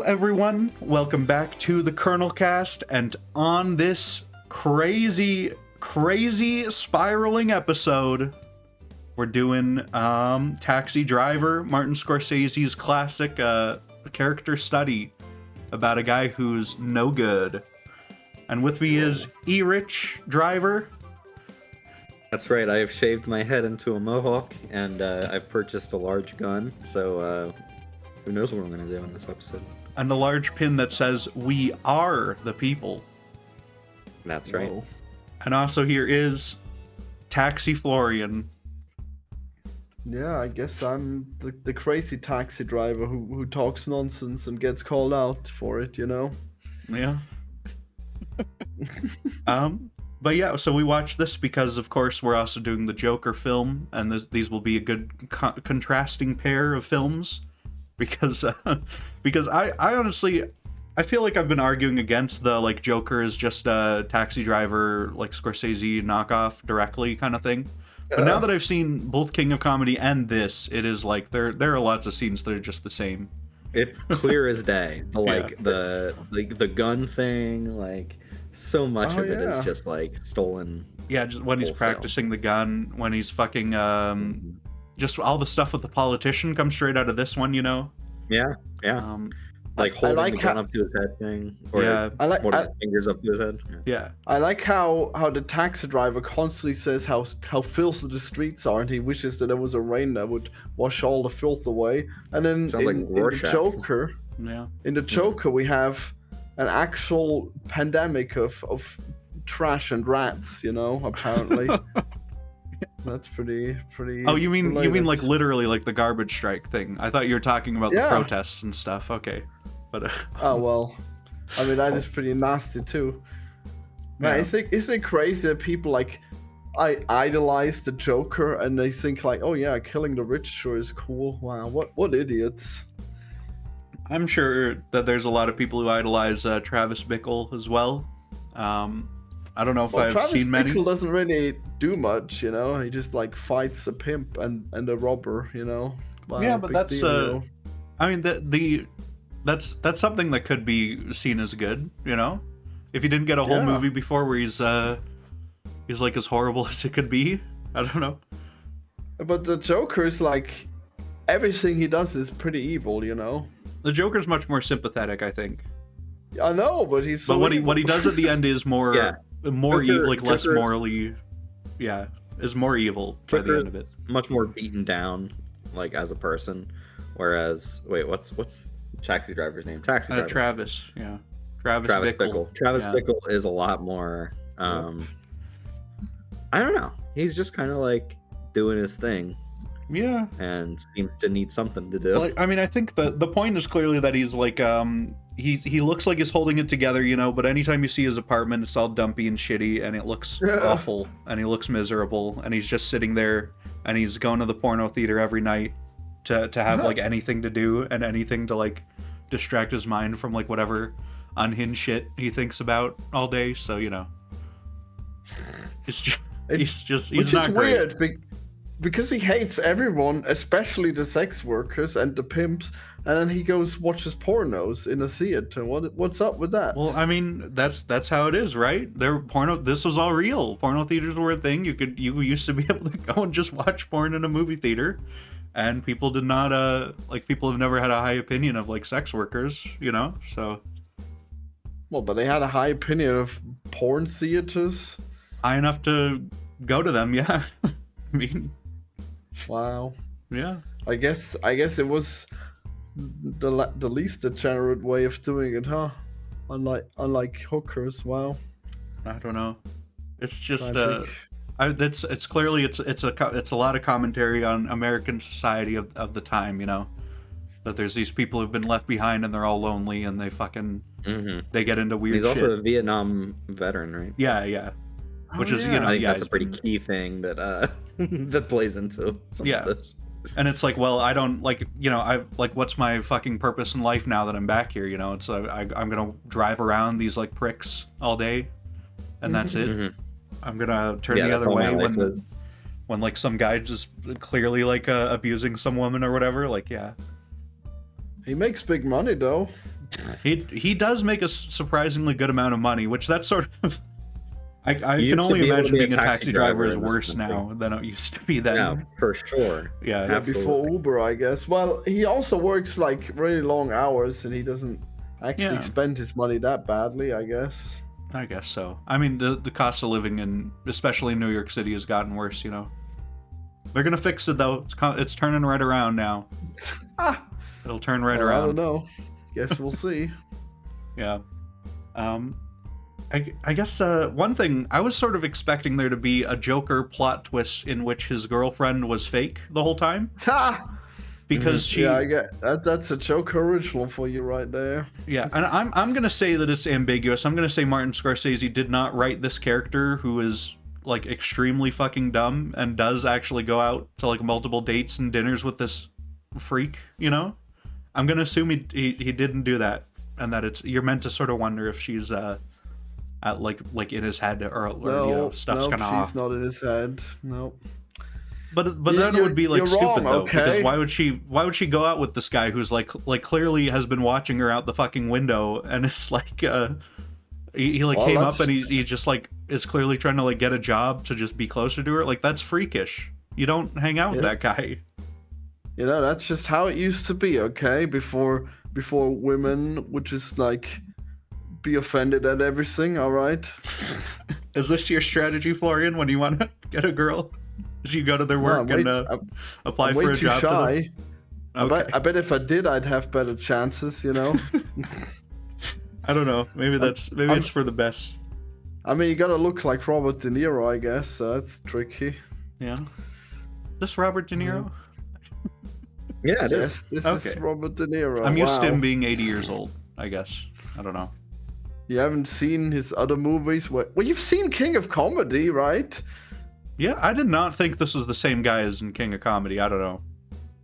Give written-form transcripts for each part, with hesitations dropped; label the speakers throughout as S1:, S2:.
S1: everyone. Welcome back to the Colonelcast, and on this crazy spiraling episode, we're doing Taxi Driver, Martin Scorsese's classic character study about a guy who's no good. And with me is E-Rich Driver.
S2: That's right, I have shaved my head into a mohawk, and I've purchased a large gun, so who knows what I'm going to do in this episode.
S1: And a large pin that says, "We are the people."
S2: That's right.
S3: Whoa.
S1: And also here is Taxi Florian.
S3: Yeah, I guess I'm the crazy taxi driver who talks nonsense and gets called out for it, you know?
S1: Yeah. But yeah, so we watched this because, of course, we're also doing the Joker film, and these will be a good contrasting pair of films, because I honestly, I feel like I've been arguing against the, like, Joker is just a Taxi Driver, like, Scorsese knockoff directly kind of thing. But now that I've seen both King of Comedy and this, it is like, there are lots of scenes that are just the same.
S2: It's clear as day.
S1: Yeah.
S2: The gun thing, like, so much of it is just, like, stolen.
S1: Yeah, just when he's
S2: wholesale.
S1: practicing the gun, when he's fucking, just all the stuff with the politician comes straight out of this one, you know?
S2: Yeah. Like holding
S3: like
S2: the gun up to his head thing. Or
S1: Yeah.
S2: holding his fingers up to his head.
S1: Yeah.
S3: I like how the taxi driver constantly says how filthy the streets are, and he wishes that there was a rain that would wash all the filth away. And then
S2: Sounds like
S3: in the
S2: Rorschach.
S3: Joker, we have an actual pandemic of trash and rats, you know, apparently. That's pretty.
S1: Oh, you mean
S3: related.
S1: like literally like the garbage strike thing? I thought you were talking about the protests and stuff. Okay, but
S3: Oh well, I mean that is pretty nasty too. Man, isn't it crazy that people like I idolize the Joker and they think like, oh yeah, killing the rich sure is cool. Wow, what idiots.
S1: I'm sure that there's a lot of people who idolize Travis Bickle as well. I don't know if I've
S3: Travis
S1: seen many.
S3: Bickle doesn't really do much, you know. He just like fights a pimp and a robber, you know. Wow,
S1: Yeah, but
S3: big
S1: that's
S3: deal.
S1: I mean that's something that could be seen as good, you know. If you didn't get a whole movie before where he's like as horrible as it could be, I don't know.
S3: But the Joker is like everything he does is pretty evil, you know.
S1: The Joker's much more sympathetic, I think.
S3: I know, but he's so
S1: But what
S3: evil.
S1: he does at the end is more less
S2: Joker-
S1: morally, is more evil by the
S2: Joker
S1: end of it.
S2: much more beaten down, like, as a person. Whereas, wait, what's Taxi Driver's name? Taxi Driver.
S1: Travis
S2: Travis Bickle. Travis Bickle is a lot more. I don't know. He's just kind of like doing his thing.
S1: Yeah.
S2: And seems to need something to do.
S1: Like, I mean, I think the point is clearly that he's like he looks like he's holding it together, you know, but anytime you see his apartment, it's all dumpy and shitty, and it looks awful, and he looks miserable, and he's just sitting there, and he's going to the porno theater every night to have like anything to do and anything to like distract his mind from like whatever unhinged shit he thinks about all day. So, you know, he's
S3: Which
S1: not
S3: is
S1: great.
S3: weird because he hates everyone, especially the sex workers and the pimps, and then he goes watches pornos in a theater. What's up with that?
S1: Well, I mean, that's how it is, right? This was all real. Porno theaters were a thing. You used to be able to go and just watch porn in a movie theater, and people did not people have never had a high opinion of like sex workers, you know? So
S3: Well, but they had a high opinion of porn theaters.
S1: high enough to go to them, yeah. I mean,
S3: Wow.
S1: yeah.
S3: I guess it was the least degenerate way of doing it, huh? Unlike hookers. Wow.
S1: I don't know. It's just
S3: Tragic.
S1: it's clearly it's a lot of commentary on American society of the time, you know, that there's these people who've been left behind and they're all lonely and they fucking they get into weird
S2: He's
S1: shit.
S2: also a Vietnam veteran, right?
S1: Yeah. Which is,
S3: yeah.
S1: you know,
S2: I think that's a
S1: he's
S2: pretty
S1: been-
S2: key thing that that plays into some of this.
S1: And it's like, well, I don't like, you know, I like, what's my fucking purpose in life now that I'm back here? You know, it's I'm gonna drive around these like pricks all day, and that's it.
S2: Mm-hmm.
S1: I'm gonna turn the
S2: that's
S1: other
S2: all my
S1: way
S2: life is.
S1: when like some guy just clearly like abusing some woman or whatever. Like, yeah,
S3: He makes big money though.
S1: He does make a surprisingly good amount of money, which that's sort of. I can
S2: Used to
S1: only
S2: be able to
S1: imagine
S2: be a
S1: being a taxi
S2: taxi
S1: driver
S2: driver
S1: is
S2: in this
S1: worse
S2: country.
S1: now than it used to be then.
S2: Yeah, for sure.
S1: Yeah.
S2: Absolutely.
S3: Before Uber, I guess. Well, he also works like really long hours, and he doesn't actually spend his money that badly, I guess.
S1: I guess so. I mean, the cost of living in, especially in New York City, has gotten worse. They're gonna fix it though. It's turning right around now. It'll turn right around.
S3: I don't know. Guess we'll see.
S1: Yeah. I guess one thing, I was sort of expecting there to be a Joker plot twist in which his girlfriend was fake the whole time.
S3: Ha!
S1: Because she...
S3: Yeah, I get that. That's a Joker original for you right there.
S1: Yeah, and I'm going to say that it's ambiguous. I'm going to say Martin Scorsese did not write this character who is, like, extremely fucking dumb and does actually go out to, like, multiple dates and dinners with this freak, I'm going to assume he didn't do that, and that you're meant to sort of wonder if she's... at like in his head or stuff's kind of off.
S3: She's not in his head. No.
S1: But then it would be like stupid though,
S3: okay.
S1: because why would she go out with this guy who's like clearly has been watching her out the fucking window, and it's like he came up and he just like is clearly trying to like get a job to just be closer to her. Like, that's freakish. You don't hang out with that guy.
S3: That's just how it used to be, okay? Before women would just like be offended at everything, all right?
S1: Is this your strategy, Florian, when you want to get a girl? Is you go to their work and apply for a job?
S3: Shy.
S1: Okay.
S3: I bet if I did, I'd have better chances,
S1: I don't know. Maybe it's for the best.
S3: I mean, you gotta look like Robert De Niro, I guess, so that's tricky.
S1: Yeah. This Robert De Niro?
S2: Yeah, it is.
S3: This is Robert De Niro.
S1: I'm used to him being 80 years old, I guess. I don't know.
S3: You haven't seen his other movies? Well, you've seen King of Comedy, right?
S1: Yeah, I did not think this was the same guy as in King of Comedy. I don't know.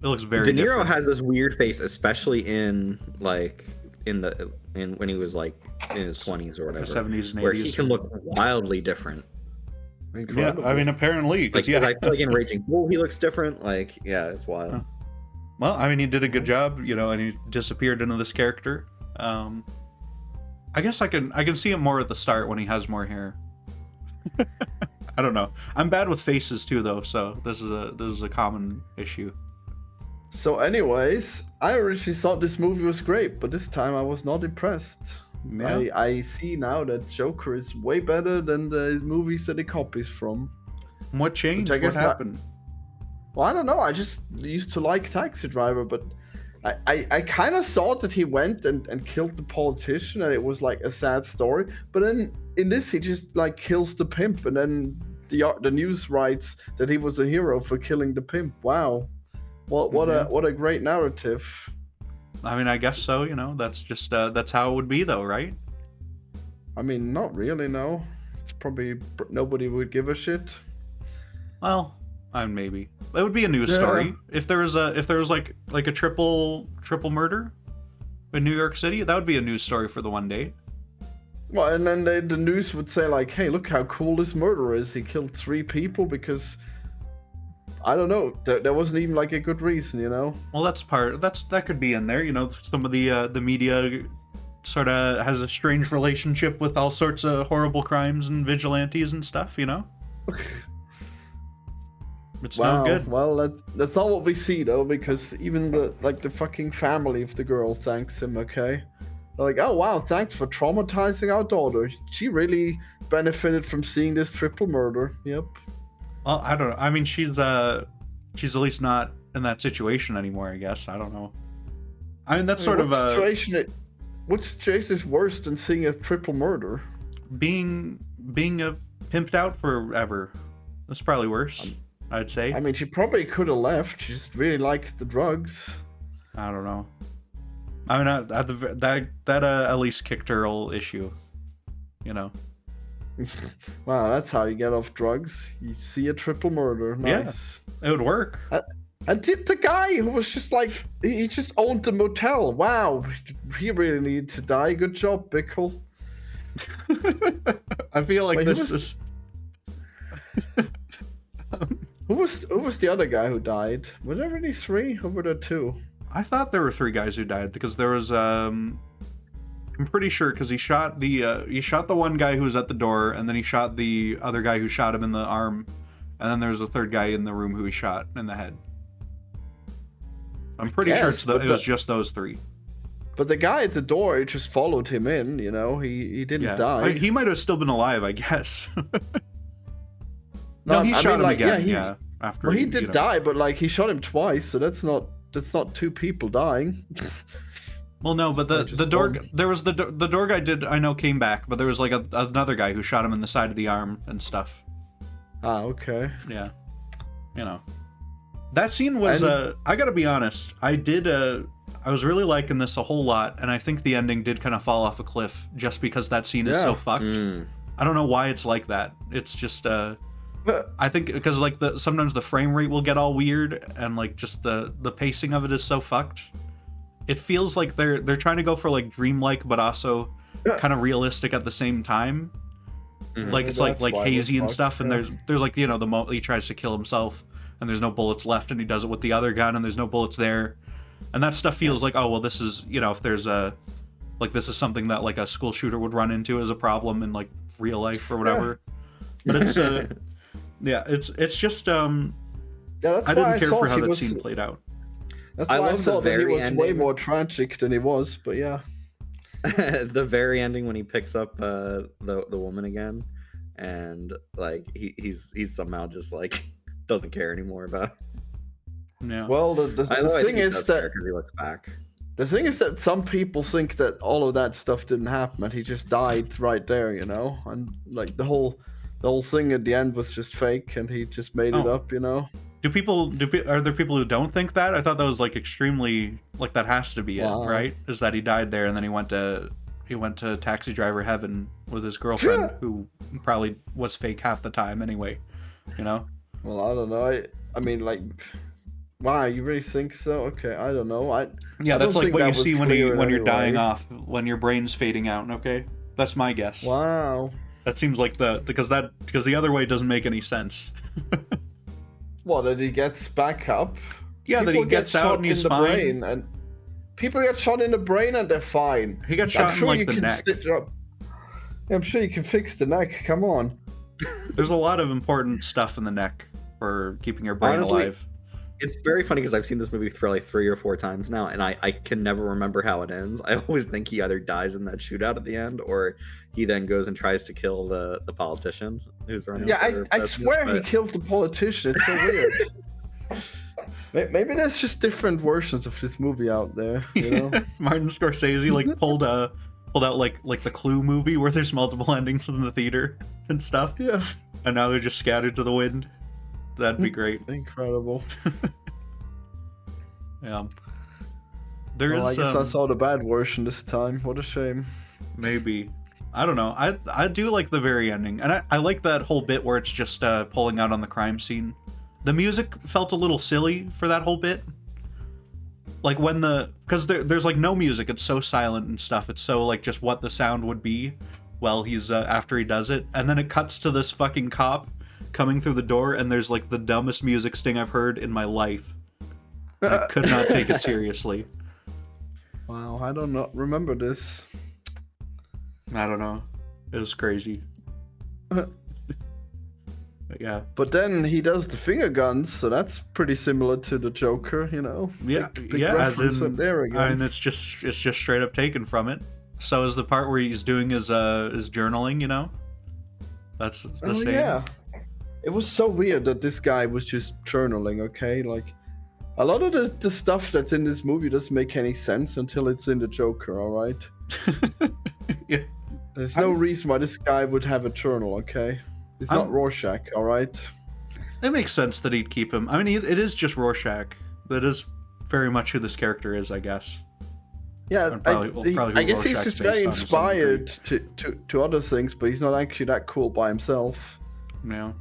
S1: It looks very
S2: De Niro
S1: different.
S2: has this weird face, especially in when he was like in his 20s or whatever.
S1: The 70s and 80s.
S2: Where he can look wildly different.
S3: Incredible.
S1: Yeah, I mean, apparently.
S2: I feel like in Raging Bull, he looks different. Like, yeah, it's wild.
S1: Huh. Well, I mean, he did a good job, and he disappeared into this character. I guess I can see him more at the start when he has more hair. I don't know. I'm bad with faces too, though, so this is a common issue.
S3: So, anyways, I originally thought this movie was great, but this time I was not impressed. Yeah. I see now that Joker is way better than the movies that it copies from.
S1: What changed? What happened?
S3: Well, I don't know. I just used to like Taxi Driver, but I kind of thought that he went and killed the politician, and it was like a sad story. But then in this, he just like kills the pimp, and then the news writes that he was a hero for killing the pimp. Wow, what a great narrative.
S1: I mean, I guess so. That's just that's how it would be, though, right?
S3: I mean, not really. No, it's probably nobody would give a shit.
S1: Well. Maybe it would be a news story if there was like a triple murder in New York City. That would be a news story for the one day.
S3: Well, and then the news would say like, "Hey, look how cool this murderer is. He killed 3 people because I don't know. There wasn't even like a good reason,
S1: Well, that could be in there. Some of the media sort of has a strange relationship with all sorts of horrible crimes and vigilantes and stuff. It's no good.
S3: Well, that's not what we see though, because even the fucking family of the girl thanks him. Okay, they're like, oh wow, thanks for traumatizing our daughter. She really benefited from seeing this triple murder. Yep.
S1: Well, I don't know. I mean, she's at least not in that situation anymore. I guess I don't know. I mean, that's
S3: what situation is worse than seeing a triple murder?
S1: Being pimped out forever. That's probably worse. I'd say.
S3: I mean, she probably could have left. She just really liked the drugs.
S1: I don't know. I mean, that at least kicked her whole issue.
S3: Wow, that's how you get off drugs. You see a triple murder. Nice.
S1: Yeah, it would work.
S3: And the guy who was just like, he just owned the motel. Wow, he really needed to die. Good job, Bickle.
S1: I feel like this is...
S3: Who was the other guy who died? Were there really 3 or were there 2?
S1: I thought there were 3 guys who died because there was I'm pretty sure because he shot the one guy who was at the door, and then he shot the other guy who shot him in the arm, and then there's a third guy in the room who he shot in the head. I'm pretty sure it was just those three.
S3: But the guy at the door, he just followed him in. You know, he didn't die.
S1: He might have still been alive, I guess. No, he shot him again. After
S3: he did die, but like he shot him twice, so that's not two people dying.
S1: Well, no, but the door guy I know came back, but there was like another guy who shot him in the side of the arm and stuff.
S3: Ah, okay.
S1: Yeah, you know, that scene was. I gotta be honest, I was really liking this a whole lot, and I think the ending did kind of fall off a cliff just because that scene is so fucked. I don't know why it's like that. It's just I think because like sometimes the frame rate will get all weird, and like just the pacing of it is so fucked. It feels like they're trying to go for like dreamlike, but also kind of realistic at the same time. Like it's like hazy and stuff, and there's like, you know, the moment he tries to kill himself, and there's no bullets left, and he does it with the other gun, and there's no bullets there, and that stuff feels like, oh well, this is, you know, if there's this is something that like a school shooter would run into as a problem in like real life or whatever. But it's yeah, it's just I didn't care for how that scene played out.
S3: That's why I thought that he was way more tragic than he was, but yeah.
S2: The very ending when he picks up the woman again, and like he's somehow just like doesn't care anymore about it.
S3: Yeah. Well, the thing is that
S2: he looks back.
S3: The thing is that some people think that all of that stuff didn't happen and he just died right there, you know, and like the whole thing at the end was just fake and he just made it up, you know.
S1: Are there people who don't think that? I thought that was like extremely, like that has to be it, right? Is that he died there and then he went to taxi driver heaven with his girlfriend who probably was fake half the time anyway, you know?
S3: Well, I don't know. I mean, like, wow, you really think so? Okay, I don't know.
S1: That's like what you see when you're dying off, when your brain's fading out. Okay, that's my guess.
S3: Wow.
S1: That seems like because the other way doesn't make any sense.
S3: What, that he gets back up?
S1: Yeah, that he gets out and he's fine.
S3: And people get shot in the brain and they're fine.
S1: He got shot in like the neck.
S3: I'm sure you can fix the neck. Come on.
S1: There's a lot of important stuff in the neck for keeping your brain alive.
S2: It's very funny because I've seen this movie like 3 or 4 times now, and I can never remember how it ends. I always think he either dies in that shootout at the end, or he then goes and tries to kill the politician who's running.
S3: Yeah, I swear he killed the politician. It's so weird. Maybe there's just different versions of this movie out there. You know,
S1: Martin Scorsese like pulled out like the Clue movie where there's multiple endings in the theater and stuff.
S3: Yeah,
S1: and now they're just scattered to the wind. That'd be great.
S3: Incredible.
S1: Yeah.
S3: I guess I saw the bad version this time. What a shame.
S1: Maybe. I don't know. I do like the very ending. And I like that whole bit where it's just pulling out on the crime scene. The music felt a little silly for that whole bit. Like when because there's like no music. It's so silent and stuff. It's so like just what the sound would be while he's after he does it. And then it cuts to this fucking cop coming through the door, and there's like the dumbest music sting I've heard in my life. I could not take it seriously.
S3: Wow, I don't know. Remember this.
S1: I don't know. It was crazy. But yeah.
S3: But then he does the finger guns, so that's pretty similar to the Joker, you know.
S1: Yeah,
S3: big reference up there again.
S1: And it's just straight up taken from it. So is the part where he's doing his journaling, you know. That's the same.
S3: Yeah. It was so weird that this guy was just journaling, okay? Like, a lot of the stuff that's in this movie doesn't make any sense until it's in the Joker, alright?
S1: Yeah.
S3: There's no reason why this guy would have a journal, okay? It's not Rorschach, alright?
S1: It makes sense that he'd keep him. I mean, it is just Rorschach. That is very much who this character is, I guess.
S3: Yeah, I guess he's just very inspired to other things, but he's not actually that cool by himself.
S1: Yeah.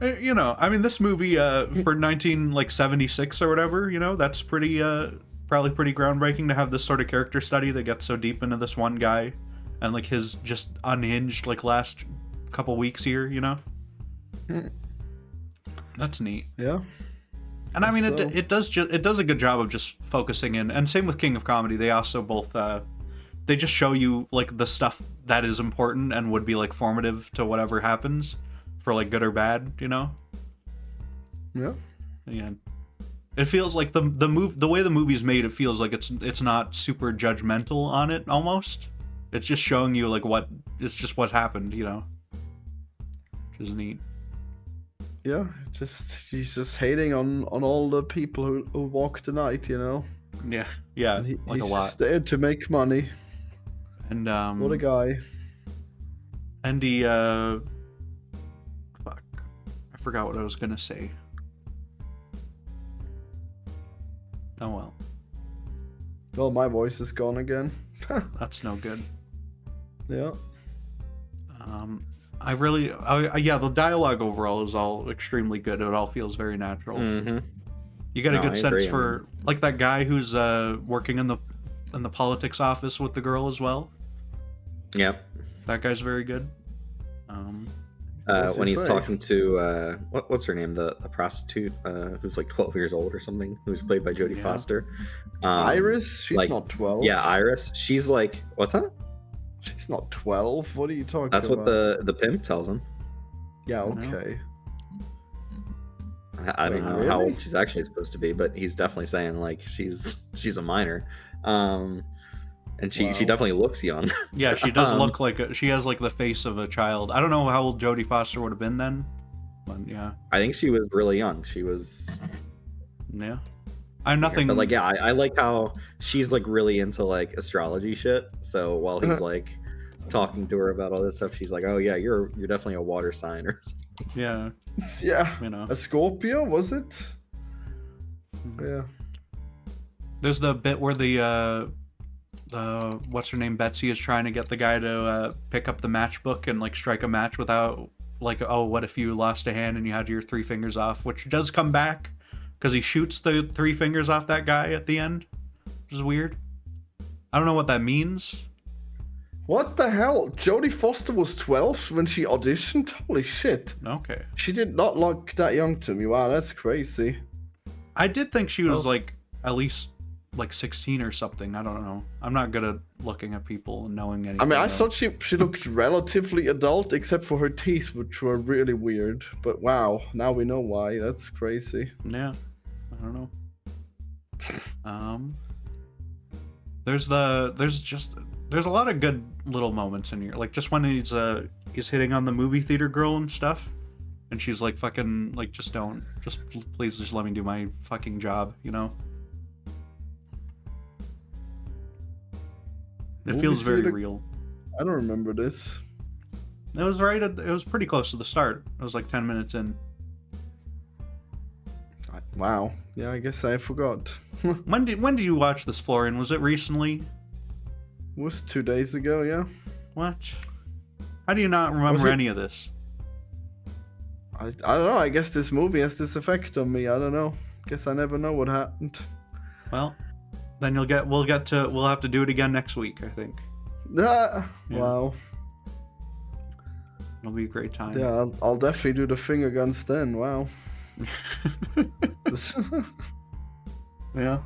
S1: You know, I mean, this movie for 1976 or whatever, you know, that's pretty probably pretty groundbreaking to have this sort of character study that gets so deep into this one guy and like his just unhinged like last couple weeks here, you know. That's neat.
S3: Yeah.
S1: And I mean, it does a good job of just focusing in, and same with King of Comedy. They also both they just show you like the stuff that is important and would be like formative to whatever happens, for like good or bad, you know.
S3: Yeah.
S1: Yeah. It feels like the way the movie's made, it feels like it's not super judgmental on it almost. It's just showing you like what happened, you know. Which is neat.
S3: Yeah, he's just hating on all the people who walk the night, you know.
S1: Yeah, yeah, like
S3: he's
S1: a lot.
S3: Just there to make money.
S1: And
S3: what a guy.
S1: And he fuck, I forgot what I was gonna say. Oh well.
S3: Oh, my voice is gone again.
S1: That's no good.
S3: Yeah.
S1: Yeah, the dialogue overall is all extremely good. It all feels very natural.
S2: Mm-hmm.
S1: You get a good
S2: I
S1: sense
S2: agree.
S1: for like that guy who's working in the politics office with the girl as well.
S2: Yep.
S1: That guy's very good.
S2: When he's talking to what's her name, the prostitute who's like 12 years old or something, who's played by Jodie Foster.
S3: Iris, she's
S2: like,
S3: not 12.
S2: Yeah, Iris. She's like, what's that?
S3: She's not 12. What are you talking
S2: That's
S3: about?
S2: what the pimp tells him.
S3: Yeah, okay.
S2: I don't
S3: Wait,
S2: know how
S3: really?
S2: old she's actually supposed to be, but he's definitely saying like she's a minor. And she
S3: Wow.
S2: definitely looks young.
S1: Yeah, she does look like she has like the face of a child. I don't know how old Jodie Foster would have been then, but yeah.
S2: I think she was really young. She was.
S1: Yeah. I'm nothing.
S2: But like, yeah, I like how she's like really into like astrology shit. So while he's like talking to her about all this stuff, she's like, "Oh yeah, you're definitely a water sign or something."
S1: Yeah.
S3: Yeah.
S1: You know.
S3: A Scorpio, was it? Yeah.
S1: There's the bit where the what's her name, Betsy, is trying to get the guy to pick up the matchbook and like strike a match without like, oh, what if you lost a hand and you had your 3 fingers off, which does come back because he shoots the 3 fingers off that guy at the end, which is weird. I don't know what that means.
S3: What the hell? Jodie Foster was 12 when she auditioned? Holy shit.
S1: Okay.
S3: She did not look that young to me. Wow, that's crazy.
S1: I did think she was like at least like 16 or something. I don't know. I'm not good at looking at people and knowing anything.
S3: I mean, I
S1: about-
S3: thought she looked relatively adult, except for her teeth, which were really weird. But wow, now we know why. That's crazy.
S1: Yeah, I don't know. There's a lot of good little moments in here. Like just when he's hitting on the movie theater girl and stuff, and she's like fucking like please just let me do my fucking job, you know. It
S3: Movie
S1: feels very
S3: theater-
S1: real.
S3: I don't remember this.
S1: It was pretty close to the start. It was like 10 minutes in.
S3: Wow. Yeah, I guess I forgot.
S1: When did you watch this, Florian? Was it recently?
S3: It was 2 days ago, yeah.
S1: What? How do you not remember
S3: Was it-
S1: any of this?
S3: I don't know. I guess this movie has this effect on me. I don't know. Guess I never know what happened.
S1: Well, then we'll have to do it again next week, I think.
S3: Ah,
S1: Yeah.
S3: Wow.
S1: It'll be a great time.
S3: Yeah, I'll definitely do the finger guns then. Wow.
S1: Yeah.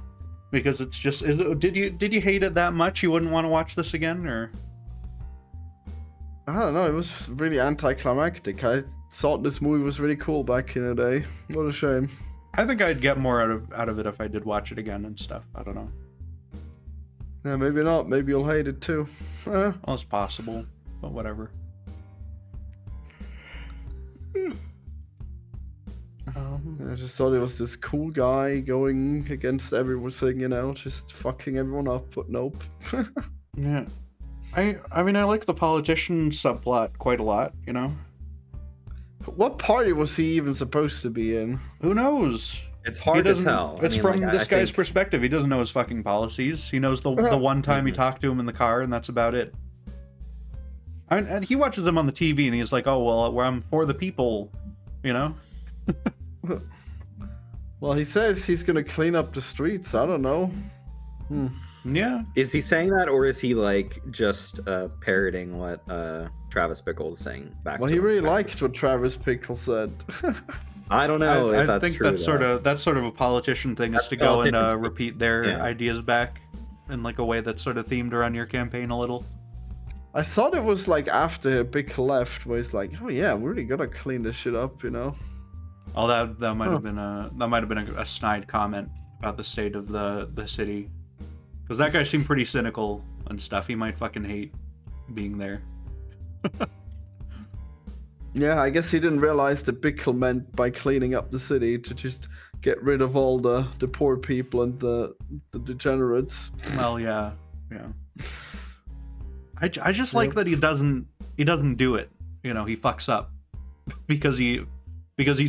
S1: Because it's just did you hate it that much you wouldn't want to watch this again, or?
S3: I don't know. It was really anticlimactic. I thought this movie was really cool back in the day. What a shame.
S1: I think I'd get more out of it if I did watch it again and stuff. I don't know.
S3: Yeah, maybe not. Maybe you'll hate it too.
S1: Well, it's possible, but whatever.
S3: I just thought it was this cool guy going against everything, you know, just fucking everyone up, but nope.
S1: Yeah. I mean, I like the politician subplot quite a lot, you know?
S3: What party was he even supposed to be in?
S1: Who knows?
S2: It's
S1: He
S2: hard to
S1: doesn't.
S2: tell.
S1: It's
S2: I mean,
S1: from
S2: like,
S1: this
S2: I
S1: guy's
S2: think-
S1: perspective. He doesn't know his fucking policies. He knows the one time he talked to him in the car, and that's about it. And he watches them on the TV, and he's like, "Oh well, I'm for the people," you know.
S3: Well, he says he's gonna clean up the streets. I don't know.
S1: Yeah.
S2: Is he saying that, or is he like just parroting what Travis Bickle was saying back?
S3: Well,
S2: to
S3: he
S2: him?
S3: really liked what Travis Bickle said.
S2: I don't know if
S1: I
S2: that's
S1: think
S2: true.
S1: that's
S2: though.
S1: sort of a politician thing, is
S2: That's
S1: to go and
S2: politicians.
S1: repeat their
S2: Yeah.
S1: ideas back. in like a way that's sort of themed around your campaign a little?
S3: I thought it was like after Bickle left, where he's like, "Oh yeah, we're really gonna clean this shit up," you know.
S1: Oh, that might have been a snide comment about the state of the city, because that guy seemed pretty cynical and stuff. He might fucking hate being there.
S3: Yeah, I guess he didn't realize that Bickle meant by cleaning up the city to just get rid of all the poor people and the degenerates.
S1: Well, yeah. I just like that he doesn't do it. You know, he fucks up because he's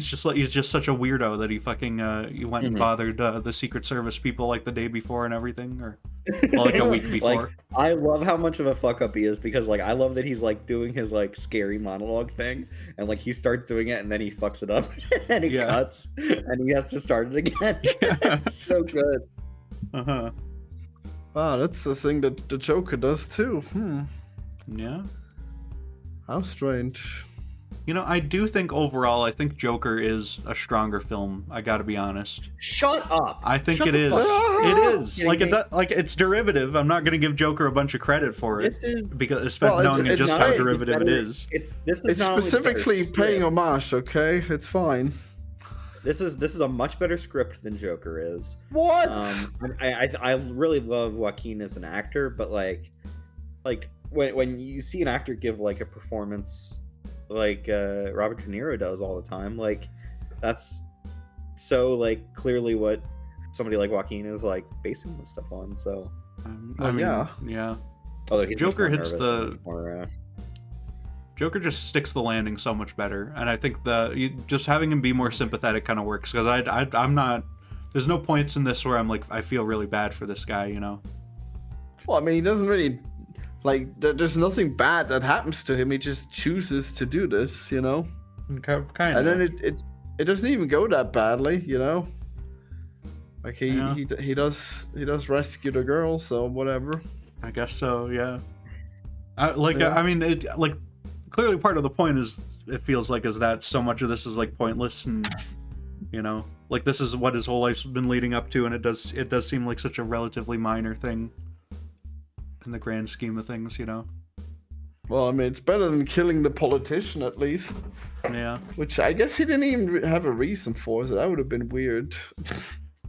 S1: just such a weirdo that he fucking he went and bothered the Secret Service people like the day before and everything, or like a week before.
S2: Like, I love how much of a fuck up he is, because like I love that he's like doing his like scary monologue thing, and like he starts doing it and then he fucks it up and he cuts and he has to start it again. It's so good.
S3: Wow, that's the thing that the Joker does too.
S1: Yeah.
S3: How strange.
S1: You know, I do think overall, I think Joker is a stronger film. I gotta be honest.
S2: Shut up.
S1: I think
S2: Shut
S1: it
S2: the
S1: is.
S2: fuck
S1: It
S2: up.
S1: is. Like it's derivative. I'm not gonna give Joker a bunch of credit for it, because knowing
S3: it's
S1: just
S3: not-
S1: how derivative it is.
S2: This is
S3: It's
S2: not only
S3: specifically
S2: better
S3: paying
S2: script.
S3: homage, okay? It's fine.
S2: This is a much better script than Joker is.
S3: What?
S2: I really love Joaquin as an actor, but like when you see an actor give like a performance like Robert De Niro does all the time, like that's so like clearly what somebody like Joaquin is like basing this stuff on. So
S1: I mean,
S3: yeah.
S2: although he's
S1: Joker
S2: much more
S1: hits
S2: nervous
S1: the-
S2: and much more,
S1: Joker just sticks the landing so much better, and I think just having him be more sympathetic kind of works, because I'm not. There's no points in this where I'm like I feel really bad for this guy, you know.
S3: Well, I mean, he doesn't really like. There's nothing bad that happens to him. He just chooses to do this, you know.
S1: Kind of.
S3: And then it doesn't even go that badly, you know. Like he does rescue the girl, so whatever.
S1: I guess so. Yeah. I mean, it like clearly part of the point is it feels like is that so much of this is like pointless, and you know, like this is what his whole life's been leading up to, and it does seem like such a relatively minor thing in the grand scheme of things, you know.
S3: Well, I mean, it's better than killing the politician, at least.
S1: Yeah.
S3: Which I guess he didn't even have a reason for, so that would have been weird.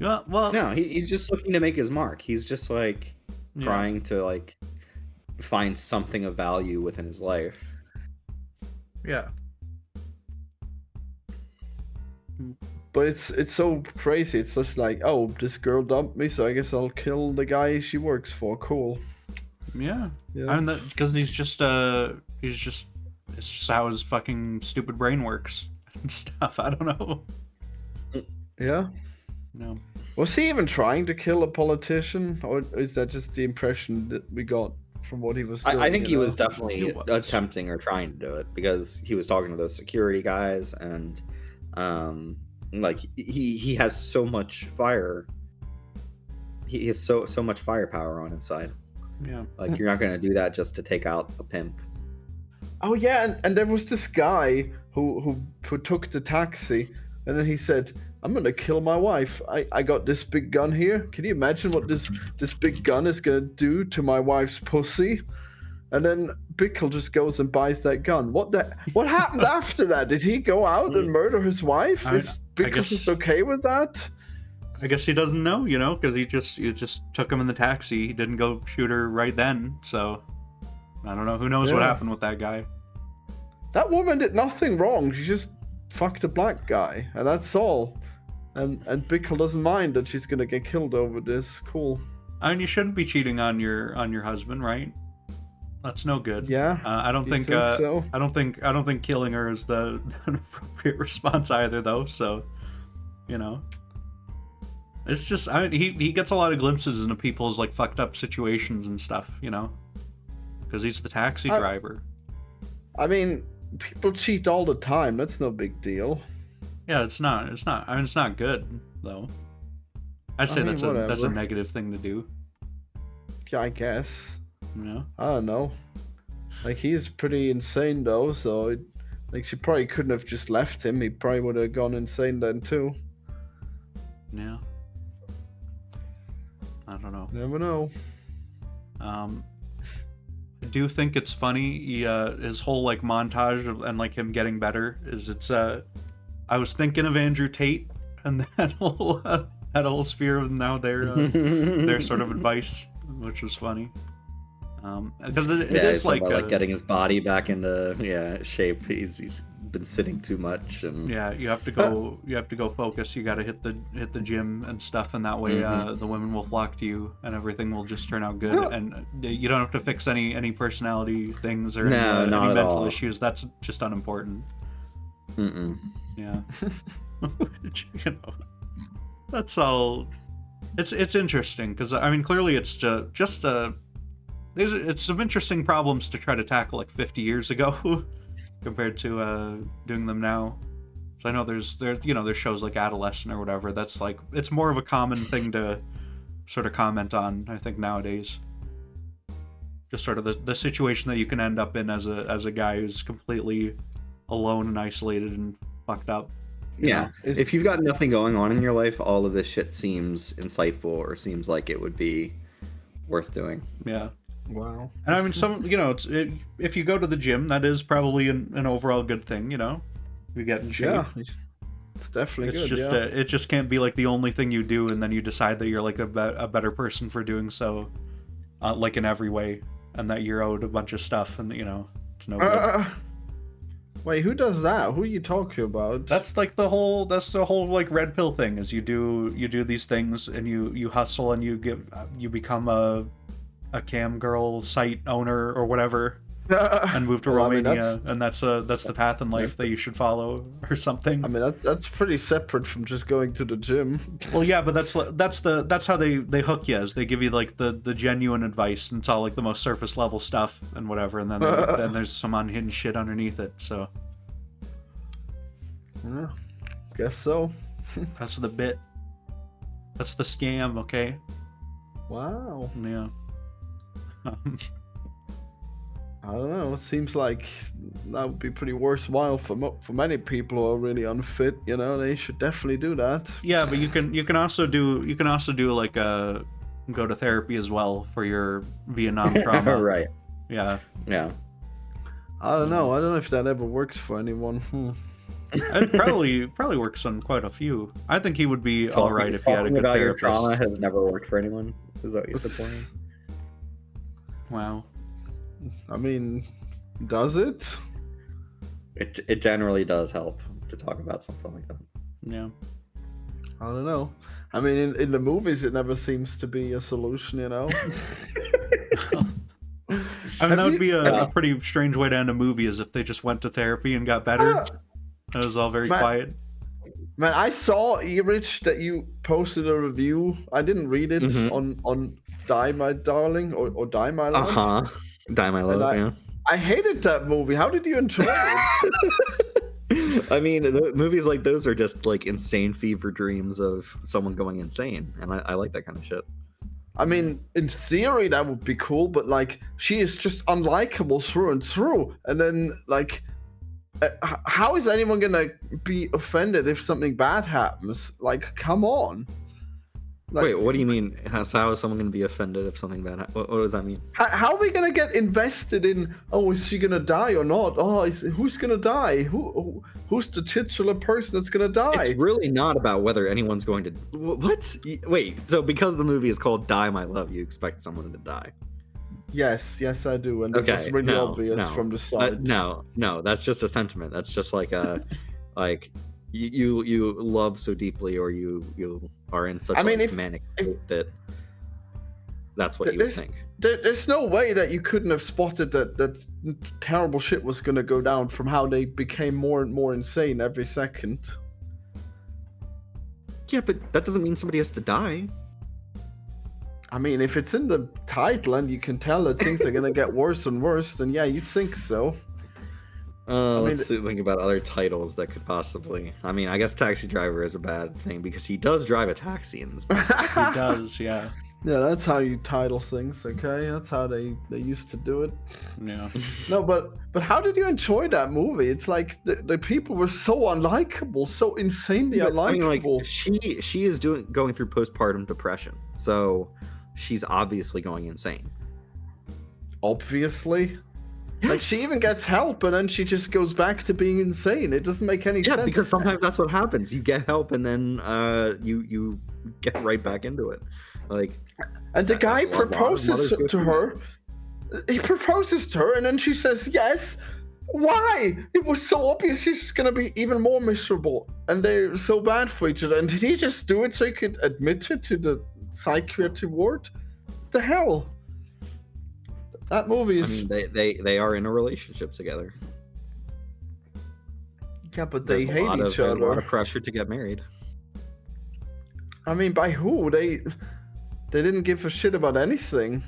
S1: Yeah. Well.
S2: no, he's just looking to make his mark. He's just like trying to like find something of value within his life.
S1: Yeah.
S3: But it's so crazy. It's just like, oh, this girl dumped me, so I guess I'll kill the guy she works for. Cool.
S1: Yeah.
S3: Yeah.
S1: I mean, because it's just how his fucking stupid brain works and stuff. I don't know.
S3: Yeah.
S1: No.
S3: Was he even trying to kill a politician, or is that just the impression that we got from what he was doing?
S2: I think
S3: you
S2: he was
S3: know?
S2: definitely
S1: He was.
S2: attempting or trying to do it, because he was talking to those security guys, and like he has so much fire. He has so much firepower on his side.
S1: Yeah.
S2: Like, you're not gonna do that just to take out a pimp.
S3: Oh yeah, and there was this guy who took the taxi, and then he said, "I'm gonna kill my wife. I got this big gun here. Can you imagine what this big gun is gonna do to my wife's pussy?" And then Bickle just goes and buys that gun. What happened after that? Did he go out and murder his wife? Is Bickle just okay with that?
S1: I guess he doesn't know, you know, because you just took him in the taxi. He didn't go shoot her right then, so I don't know. Who knows what
S3: Yeah.
S1: happened with that guy?
S3: That woman did nothing wrong. She just fucked a black guy, and that's all. And Bickle doesn't mind that she's gonna get killed over this. Cool.
S1: I mean, you shouldn't be cheating on your husband, right? That's no good.
S3: Yeah.
S1: I don't
S3: You
S1: think.
S3: so?
S1: I don't think killing her is the appropriate response either, though. So, you know, it's just. I mean, he gets a lot of glimpses into people's like fucked up situations and stuff, you know, because he's the taxi driver.
S3: I mean, people cheat all the time. That's no big deal.
S1: Yeah, it's not. I mean, it's not good though. I'd say that's a
S3: whatever.
S1: negative thing to do.
S3: Yeah, I guess.
S1: You know.
S3: I don't know. Like, he's pretty insane though, so like she probably couldn't have just left him. He probably would have gone insane then too.
S1: Yeah. I don't know.
S3: Never know.
S1: I do think it's funny. His whole like montage and like him getting better is I was thinking of Andrew Tate and that whole sphere of now their sort of advice, which was funny. Because it is like
S2: getting his body back into shape. He's been sitting too much, and
S1: you have to go focus. You got to hit the gym and stuff, and that way the women will flock to you, and everything will just turn out good. And you don't have to fix any personality things or any mental issues. That's just unimportant. Yeah. That's all. It's interesting because I mean clearly it's just it's some interesting problems to try to tackle like 50 years ago compared to doing them now. So I know there's shows like Adolescent or whatever that's like it's more of a common thing to sort of comment on, I think, nowadays. Just sort of the situation that you can end up in as a guy who's completely alone and isolated and fucked up.
S2: Yeah, if you've got nothing going on in your life, all of this shit seems insightful or seems like it would be worth doing.
S1: Yeah.
S3: Wow.
S1: And I mean, if you go to the gym, that is probably an overall good thing, You get in shape.
S3: Yeah, it's definitely good.
S1: It just can't be like the only thing you do, and then you decide that you're like a better person for doing so, like in every way, and that you're owed a bunch of stuff, and it's no good.
S3: Wait, who does that? Who are you talking about?
S1: That's the whole like red pill thing. Is you do these things and you hustle and you become a cam girl site owner or whatever, and move to Romania, and that's the path in life that you should follow or something.
S3: I mean that's pretty separate from just going to the gym.
S1: Well, yeah, but that's how they hook you, is they give you like the genuine advice, and it's all like the most surface level stuff and whatever, and then then there's some unhinged shit underneath it. So
S3: yeah, guess so.
S1: That's the bit. That's the scam. Okay.
S3: Wow.
S1: Yeah.
S3: I don't know. It seems like that would be pretty worthwhile for many people who are really unfit. They should definitely do that.
S1: Yeah, but you can also do like go to therapy as well for your Vietnam trauma.
S2: Right.
S1: Yeah.
S2: Yeah.
S3: I don't know if that ever works for anyone.
S1: It probably works on quite a few. I think he would be all right if he had a good
S2: about
S1: therapist.
S2: Your trauma has never worked for anyone. Is that what you're supporting?
S1: Wow.
S3: I mean, does it?
S2: It generally does help to talk about something like that.
S1: Yeah.
S3: I don't know. I mean, in the movies, it never seems to be a solution,
S1: I mean, that would be a pretty strange way to end a movie, is if they just went to therapy and got better. It was all very quiet.
S3: Man, I saw, Erich, that you posted a review. I didn't read it on Die My Darling or Die My Love.
S2: Die My Love, yeah.
S3: I hated that movie. How did you enjoy it?
S2: I mean, movies like those are just like insane fever dreams of someone going insane, and I like that kind of shit.
S3: I mean, in theory that would be cool, but like she is just unlikable through and through. And then like, how is anyone gonna be offended if something bad happens? Like, come on. Like,
S2: wait, what do you mean? How is someone going to be offended if something bad happens? What does that mean?
S3: How are we going to get invested in, is she going to die or not? Who's going to die? Who's the titular person that's going to die?
S2: It's really not about whether anyone's going to... What? Wait, so because the movie is called Die My Love, you expect someone to die?
S3: Yes, I do. And it was really obvious from the start.
S2: No, that's just a sentiment. That's just like a... like... You love so deeply, or you are in such manic state that's what you would think.
S3: There's no way that you couldn't have spotted that terrible shit was going to go down from how they became more and more insane every second.
S2: Yeah, but that doesn't mean somebody has to die.
S3: I mean, if it's in the title and you can tell that things are going to get worse and worse, then yeah, you'd think so.
S2: Let's think about other titles that could possibly... I mean, I guess Taxi Driver is a bad thing because he does drive a taxi in this movie.
S1: He does, yeah.
S3: Yeah, that's how you title things, okay? That's how they used to do it.
S1: Yeah.
S3: No, but how did you enjoy that movie? It's like the people were so unlikable, so insanely unlikable.
S2: I mean, like, she is going through postpartum depression, so she's obviously going insane.
S3: obviously. Like, she even gets help, and then she just goes back to being insane. It doesn't make any sense.
S2: Yeah, because sometimes that's what happens. You get help, and then you get right back into it. Like,
S3: and the guy
S2: that's what
S3: proposes
S2: mothers go
S3: to
S2: through.
S3: her. He proposes to her, and then she says yes. Why? It was so obvious she's gonna be even more miserable, and they're so bad for each other. And did he just do it so he could admit her to the psychiatric ward? What the hell? That movie
S2: I
S3: is.
S2: mean, they are in a relationship together.
S3: Yeah, but they
S2: There's
S3: hate
S2: There's
S3: each
S2: a lot
S3: other.
S2: of pressure to get married.
S3: I mean, by who? They didn't give a shit about anything.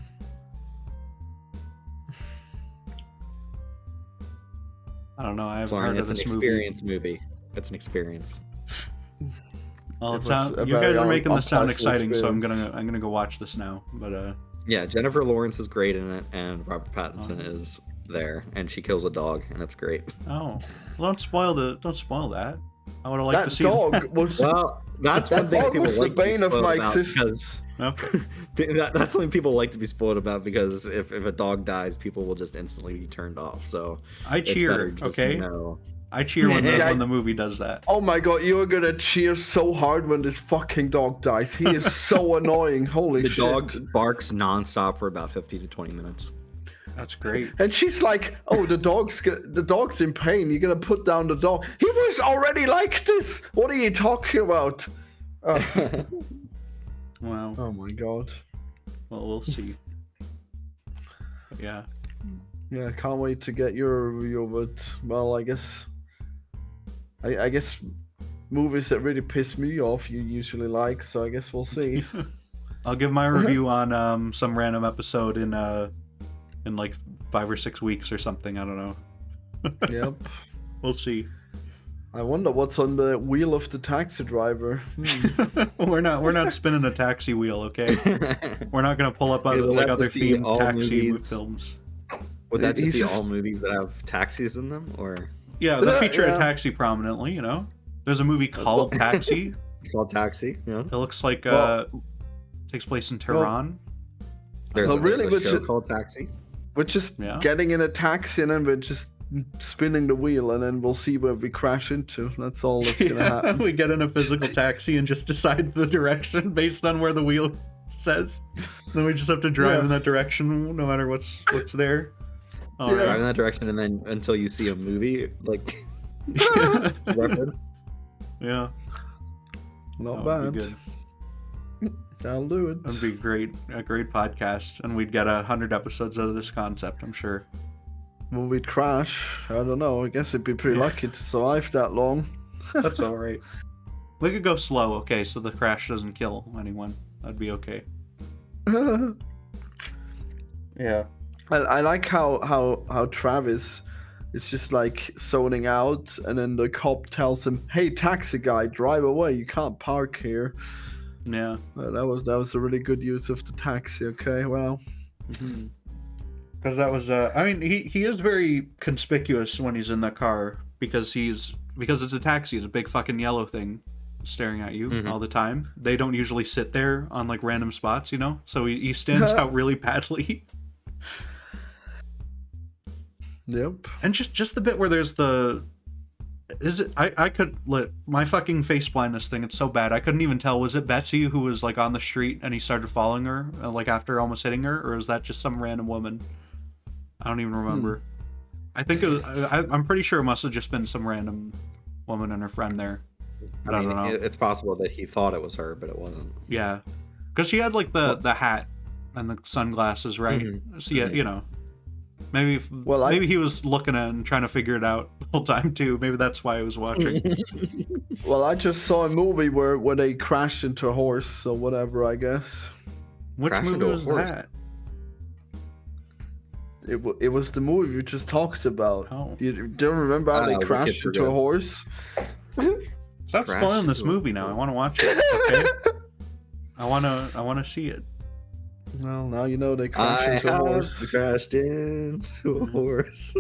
S1: I don't know. I haven't
S2: Florian,
S1: heard of
S2: it's an
S1: this movie.
S2: experience movie. It's an experience.
S1: Well,
S3: It
S1: it
S3: was
S1: sound,
S3: a
S1: you guys
S3: very
S1: are making this sound
S3: unpleasant
S1: exciting, so I'm
S3: experience.
S1: gonna go watch this now. But
S2: Yeah, Jennifer Lawrence is great in it, and Robert Pattinson
S1: Oh.
S2: is there, and she kills a dog, and it's great.
S1: oh, well, don't spoil that. I would have liked
S3: That
S1: to see
S3: dog was.
S2: Well, that's one
S3: That
S2: thing
S3: dog
S2: people
S3: was the
S2: like to be
S3: bane of
S2: spoiled
S3: my
S2: about
S3: existence.
S1: No?
S2: that's something people like to be spoiled about because if a dog dies, people will just instantly be turned off. So
S1: I
S2: it's better
S1: cheer.
S2: just
S1: Okay,
S2: know.
S1: I cheer when the,
S3: Yeah.
S1: when the movie does that.
S3: Oh my god, you are gonna cheer so hard when this fucking dog dies. He is so annoying. Holy
S2: The
S3: shit.
S2: dog barks nonstop for about 50 to 20 minutes.
S1: That's great.
S3: And she's like, "Oh, the dog's in pain. You're gonna put down the dog. He was already like this. What are you talking about?"
S1: Wow.
S3: Oh my god.
S1: Well, we'll see. But yeah.
S3: Yeah, I can't wait to get your review of it. Well, I guess movies that really piss me off you usually like, so I guess we'll see.
S1: I'll give my review on some random episode in like 5 or 6 weeks or something. I don't know.
S3: Yep.
S1: We'll see.
S3: I wonder what's on the wheel of the taxi driver.
S1: we're not spinning a taxi wheel, okay? We're not gonna pull up
S2: Yeah, we'll
S1: like
S2: have to
S1: other
S2: see
S1: themed
S2: all
S1: taxi
S2: movies.
S1: films.
S2: Would that just
S3: He's
S2: be
S3: just-
S2: all movies that have taxis in them, or
S1: Yeah, they feature
S3: Yeah.
S1: a taxi prominently. You know, there's a movie called Taxi.
S2: called Taxi? Yeah.
S1: It looks like
S3: Well-
S1: takes place in Tehran.
S2: There's,
S3: Well,
S2: a,
S3: really,
S2: there's a
S3: which
S2: show
S3: is-
S2: called Taxi.
S3: We're just
S1: Yeah.
S3: getting in a taxi and then we're just spinning the wheel and then we'll see where we crash into. That's all that's gonna happen.
S1: We get in a physical taxi and just decide the direction based on where the wheel says. Then we just have to drive
S3: Yeah.
S1: in that direction no matter what's there. All
S3: Yeah.
S2: Drive
S1: right.
S2: in that direction, and then until you see a movie like reference.
S1: Yeah.
S3: Not
S1: That would be
S3: bad.
S1: good.
S3: That'll do it.
S1: That'd be a great podcast, and we'd get 100 episodes out of this concept, I'm sure.
S3: When we'd crash, I don't know. I guess it'd be pretty
S1: Yeah.
S3: lucky to survive that long.
S1: That's all right. We could go slow, okay, so the crash doesn't kill anyone. That'd be okay. Yeah.
S3: I like how Travis is just like zoning out, and then the cop tells him, "Hey, taxi guy, drive away. You can't park here."
S1: Yeah.
S3: That was a really good use of the taxi. Okay, well,
S1: Because that was, I mean, he is very conspicuous when he's in the car because it's a taxi. It's a big fucking yellow thing staring at you
S2: Mhm.
S1: all the time. They don't usually sit there on like random spots, you know? So he stands out really badly.
S3: yep.
S1: And just the bit where there's I could my fucking face blindness thing, it's so bad I couldn't even tell, was it Betsy who was like on the street and he started following her like after almost hitting her, or is that just some random woman? I don't even remember. I think it was, I'm pretty sure it must have just been some random woman and her friend there. But I
S2: I mean,
S1: don't know.
S2: it's possible that he thought it was her, but it wasn't.
S1: Yeah, because she had like the hat and the sunglasses, right?
S2: Mhm.
S1: So yeah, you know, maybe
S3: Well,
S1: maybe he was looking at it and trying to figure it out the whole time too. Maybe that's why I was watching.
S3: Well, I just saw a movie where they crashed into a horse or whatever. I guess
S1: Which
S2: Crash
S1: movie
S2: into a
S1: was
S2: horse.
S1: that?
S3: it was the movie we just talked about.
S1: Oh.
S3: You don't remember how they
S2: Wicked
S3: crashed
S2: for
S3: into a
S2: Good.
S3: horse?
S1: Stop
S2: Crash
S1: spoiling this
S2: into a
S1: movie now. I want to watch it. Okay. I want to see it.
S3: Well, now you know they crashed
S2: I
S3: into a
S2: have
S3: horse.
S2: crashed into a horse.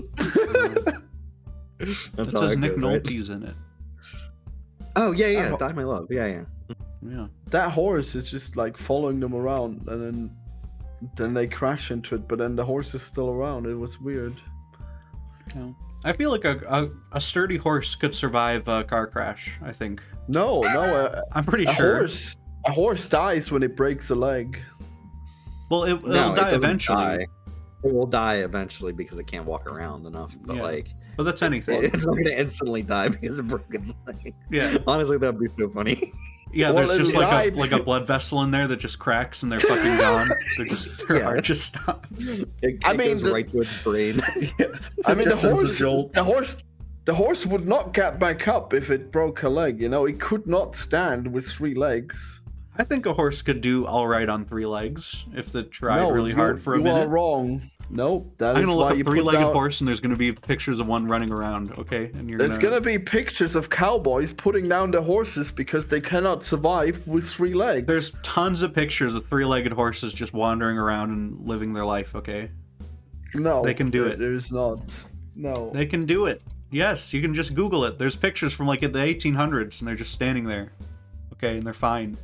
S1: It
S2: That's how
S1: says
S2: it
S1: Nick
S2: goes, right?
S1: Nolte's in it.
S2: Oh yeah,
S3: Oh.
S2: Die My Love. Yeah.
S1: Yeah.
S3: That horse is just like following them around, and then then they crash into it, but then the horse is still around. It was weird.
S1: Yeah. I feel like a sturdy horse could survive a car crash, I think.
S3: No,
S1: I'm pretty sure.
S3: A horse dies when it breaks a leg.
S1: Well, it'll
S2: No,
S1: die
S2: it doesn't
S1: eventually.
S2: die. It will die eventually because it can't walk around enough. But
S1: Yeah.
S2: like,
S1: But that's anything.
S2: it's not going to instantly die because it broke its leg.
S1: Yeah.
S2: Honestly, that'd be so funny.
S1: Yeah,
S3: Well,
S1: there's just
S3: it'll die
S1: like a blood vessel in there that just cracks and they're fucking gone. Their
S2: Yeah.
S1: heart just stops.
S2: It
S3: I mean,
S2: goes right to its brain.
S3: I mean,
S1: Just sends a jolt.
S3: the horse would not get back up if it broke a leg. You know, it could not stand with 3 legs.
S1: I think a horse could do all right on 3 legs if they tried really hard for a
S3: you
S1: minute.
S3: are wrong. Nope, that
S1: I'm
S3: is
S1: gonna
S3: why
S1: look
S3: you
S1: up
S3: put
S1: 3-legged
S3: down...
S1: horse, and there's gonna be pictures of one running around. Okay, and you're
S3: There's gonna be pictures of cowboys putting down their horses because they cannot survive with 3 legs.
S1: There's tons of pictures of 3-legged horses just wandering around and living their life. Okay,
S3: no,
S1: they can do it.
S3: There's not. No.
S1: they can do it. Yes, you can just Google it. There's pictures from like the 1800s, and they're just standing there. Okay, and they're fine.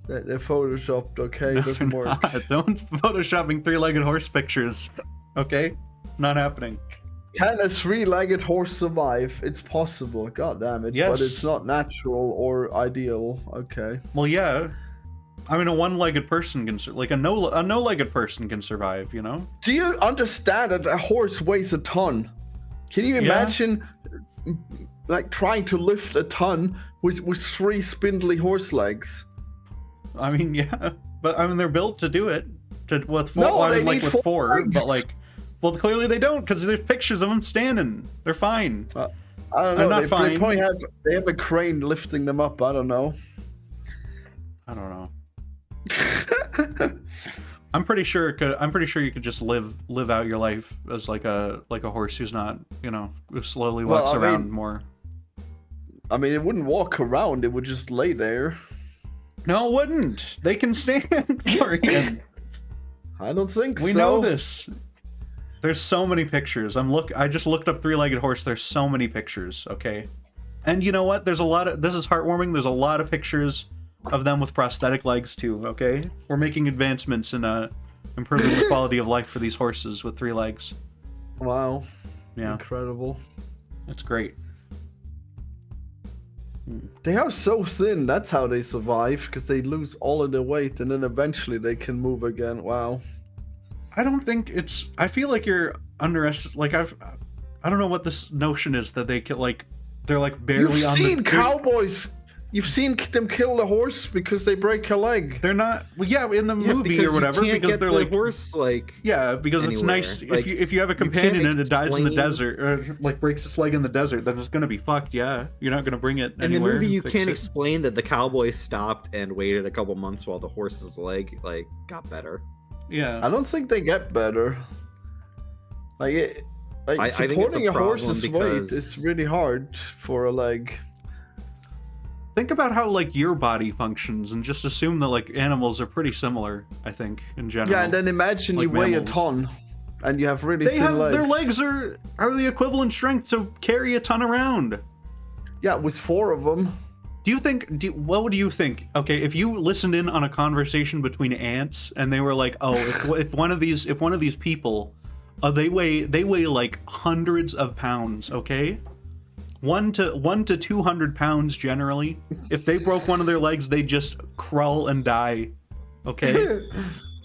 S3: They're photoshopped. Okay,
S1: No,
S3: it doesn't
S1: they're
S3: work.
S1: not. No one's photoshopping 3-legged horse pictures. Okay, it's not happening.
S3: Can a 3-legged horse survive? It's possible. God damn it.
S1: Yes.
S3: But it's not natural or ideal. Okay.
S1: Well, yeah. I mean, a 1-legged person can like a no-legged person can survive. You know.
S3: Do you understand that a horse weighs a ton? Can you
S1: Yeah.
S3: imagine, like, trying to lift a ton with 3 spindly horse legs?
S1: I mean, yeah, but I mean, they're built to do it. With 4,
S3: No,
S1: well, I
S3: they
S1: mean, like
S3: need
S1: with
S3: 4
S1: 4,
S3: legs.
S1: but like, well, clearly they don't because there's pictures of them standing. They're fine.
S3: I don't
S1: I'm
S3: know.
S1: not
S3: They
S1: fine.
S3: probably have a crane lifting them up. I don't know.
S1: I don't know. I'm pretty sure you could just live out your life as like a horse who's not, who slowly
S3: Well,
S1: walks
S3: I
S1: around
S3: mean-
S1: more.
S3: I mean, it wouldn't walk around. It would just lay there.
S1: No, it wouldn't. They can stand, Florian.
S3: I don't think
S1: We
S3: so.
S1: know this. There's so many pictures. I just looked up 3-legged horse. There's so many pictures, okay? And you know what? This is heartwarming. There's a lot of pictures of them with prosthetic legs too, okay? We're making advancements in improving the quality of life for these horses with 3 legs.
S3: Wow.
S1: Yeah,
S3: Incredible.
S1: it's great.
S3: They are so thin. That's how they survive, because they lose all of their weight, and then eventually they can move again. Wow.
S1: I don't think it's. I feel like you're underestimating. Like I don't know what this notion is that they can like. They're like barely
S3: You've
S1: on
S3: seen
S1: the.
S3: cowboys. You've seen them kill the horse because they break a leg.
S1: They're not. Well, yeah, in the
S2: Yeah,
S1: movie
S2: because
S1: or whatever,
S2: you can't
S1: because
S2: get
S1: they're
S2: the
S1: like.
S2: horse like.
S1: Yeah, because it's
S2: anywhere.
S1: nice
S2: Like,
S1: if you have a
S2: can't
S1: companion and it dies in the
S2: explain-
S1: desert or like breaks its leg in the desert, then it's gonna be fucked. Yeah, you're not gonna bring it
S2: In the
S1: anywhere.
S2: movie, you
S1: and fix
S2: can't
S1: it.
S2: explain that the cowboy stopped and waited a couple months while the horse's leg like got better.
S1: Yeah,
S3: I don't think they get better. Like
S2: I think it's a
S3: supporting a
S2: problem
S3: horse's weight
S2: because-
S3: is really hard for a leg.
S1: think about how like your body functions and just assume that like animals are pretty similar. I think in general.
S3: Yeah, and then imagine
S1: Like
S3: you weigh
S1: mammals.
S3: a ton, and you have really
S1: they
S3: thin
S1: have
S3: legs.
S1: their legs are the equivalent strength to carry a ton around.
S3: Yeah, with 4 of them.
S1: What do you think? Okay, if you listened in on a conversation between ants and they were like, "Oh, if one of these people, they weigh like hundreds of pounds, okay? 1 to 200 pounds generally. If they broke one of their legs, they just crawl and die, okay?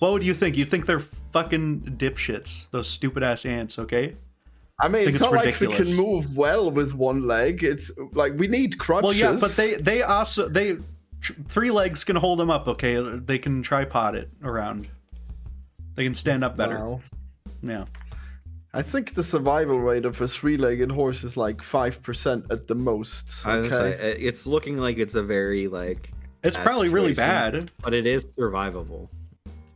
S1: What would you think? You'd think they're fucking dipshits, those stupid ass ants, okay?
S3: I mean,
S1: think
S3: it's
S1: it's
S3: not like we
S1: ridiculous.
S3: can move well with 1 leg. It's like we need crutches.
S1: Well, yeah, but they also 3 legs can hold them up, okay? They can tripod it around. They can stand up better.
S3: Wow.
S1: Yeah.
S3: I think the survival rate of a 3-legged horse is like 5% at the most.
S2: I was
S3: Okay.
S2: gonna say, it's looking like it's a very like.
S1: It's
S2: bad
S1: probably really
S2: situation,
S1: bad.
S2: but it is survivable.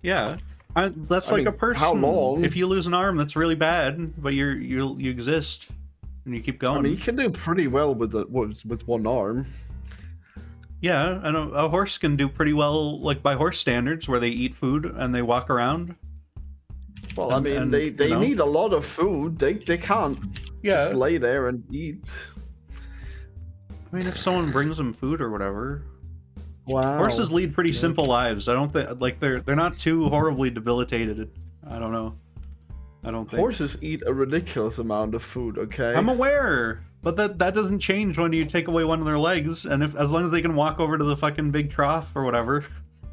S1: Yeah. That's
S3: I
S1: like
S3: mean,
S1: a person.
S3: how long?
S1: If you lose an arm, that's really bad, but you exist and you keep going.
S3: I mean, you can do pretty well with 1 arm.
S1: Yeah, and a horse can do pretty well, like by horse standards, where they eat food and they walk around.
S3: Well, I
S1: And-
S3: mean,
S1: and,
S3: they
S1: you know.
S3: need a lot of food. They can't
S1: Yeah.
S3: just lay there and eat.
S1: I mean, if someone brings them food or whatever.
S3: Wow.
S1: Horses lead pretty simple lives. I don't think like they're not too horribly debilitated. I don't know. I don't think.
S3: Horses eat a ridiculous amount of food, okay?
S1: I'm aware, but that doesn't change when you take away one of their legs, and as long as they can walk over to the fucking big trough or whatever,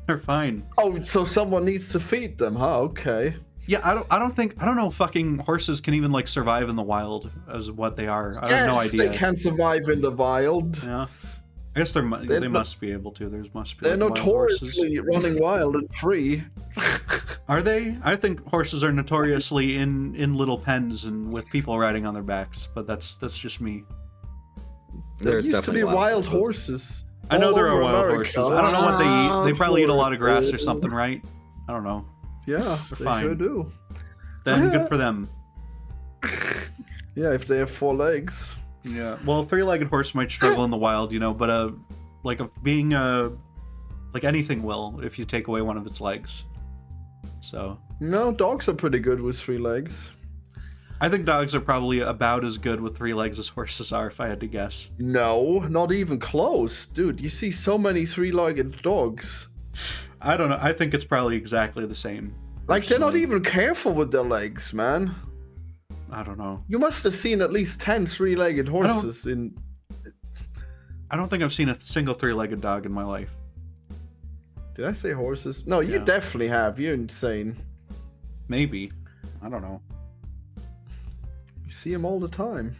S1: they're fine.
S3: Oh, so someone needs to feed them, huh? Okay.
S1: Yeah, I don't know if fucking horses can even like survive in the wild as what they are. I have no idea.
S3: They can survive in the wild.
S1: Yeah. I guess they must be able to. Must be.
S3: They're
S1: like, wild
S3: notoriously
S1: horses.
S3: running wild and free.
S1: Are they? I think horses are notoriously in little pens and with people riding on their backs, but that's just me.
S3: There used to be wild horses.
S1: I know there are
S3: all over
S1: wild
S3: America.
S1: horses. I don't know what they eat. They probably eat a lot of grass or something, right? I don't know.
S3: Yeah, they
S1: fine.
S3: sure do.
S1: Then good for them.
S3: Yeah, if they have 4 legs.
S1: Yeah. Well, a 3-legged horse might struggle in the wild, but like anything will if you take away one of its legs. So.
S3: No, dogs are pretty good with 3 legs.
S1: I think dogs are probably about as good with 3 legs as horses are, if I had to guess.
S3: No, not even close. Dude, you see so many 3-legged dogs.
S1: I don't know. I think it's probably exactly the same.
S3: Like, they're not even careful with their legs, man.
S1: I don't know.
S3: You must have seen at least 10 3-legged horses in...
S1: I don't think I've seen a single 3-legged dog in my life.
S3: Did I say horses? No, you definitely have. You're insane.
S1: Maybe. I don't know.
S3: You see them all the time.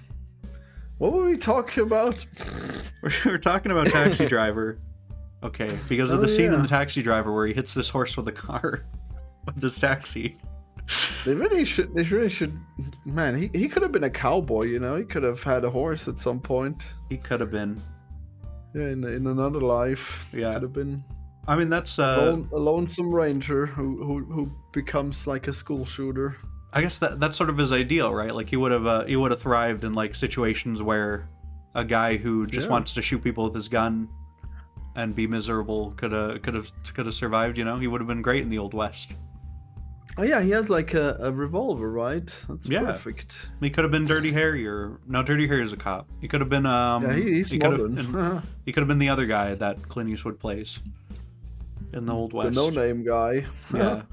S3: What were we talking about?
S1: We're talking about Taxi Driver. Okay, because of the scene in the Taxi Driver where he hits this horse with a car. With this taxi.
S3: They really should. Man, he could have been a cowboy. You know, he could have had a horse at some point.
S1: He could have been.
S3: Yeah, in another life.
S1: Yeah,
S3: could have been.
S1: I mean, that's
S3: a lonesome ranger who becomes like a school shooter.
S1: I guess that's sort of his ideal, right? Like he would have thrived in like situations where a guy who just wants to shoot people with his gun and be miserable could have survived. You know, he would have been great in the Old West.
S3: Oh yeah, he has like a revolver, right? That's perfect.
S1: He could have been Dirty Harry, or no, Dirty Harry is a cop. He could have been
S3: he's modern.
S1: He could have been the other guy that Clint Eastwood plays in the Old West.
S3: The no-name guy.
S1: Yeah.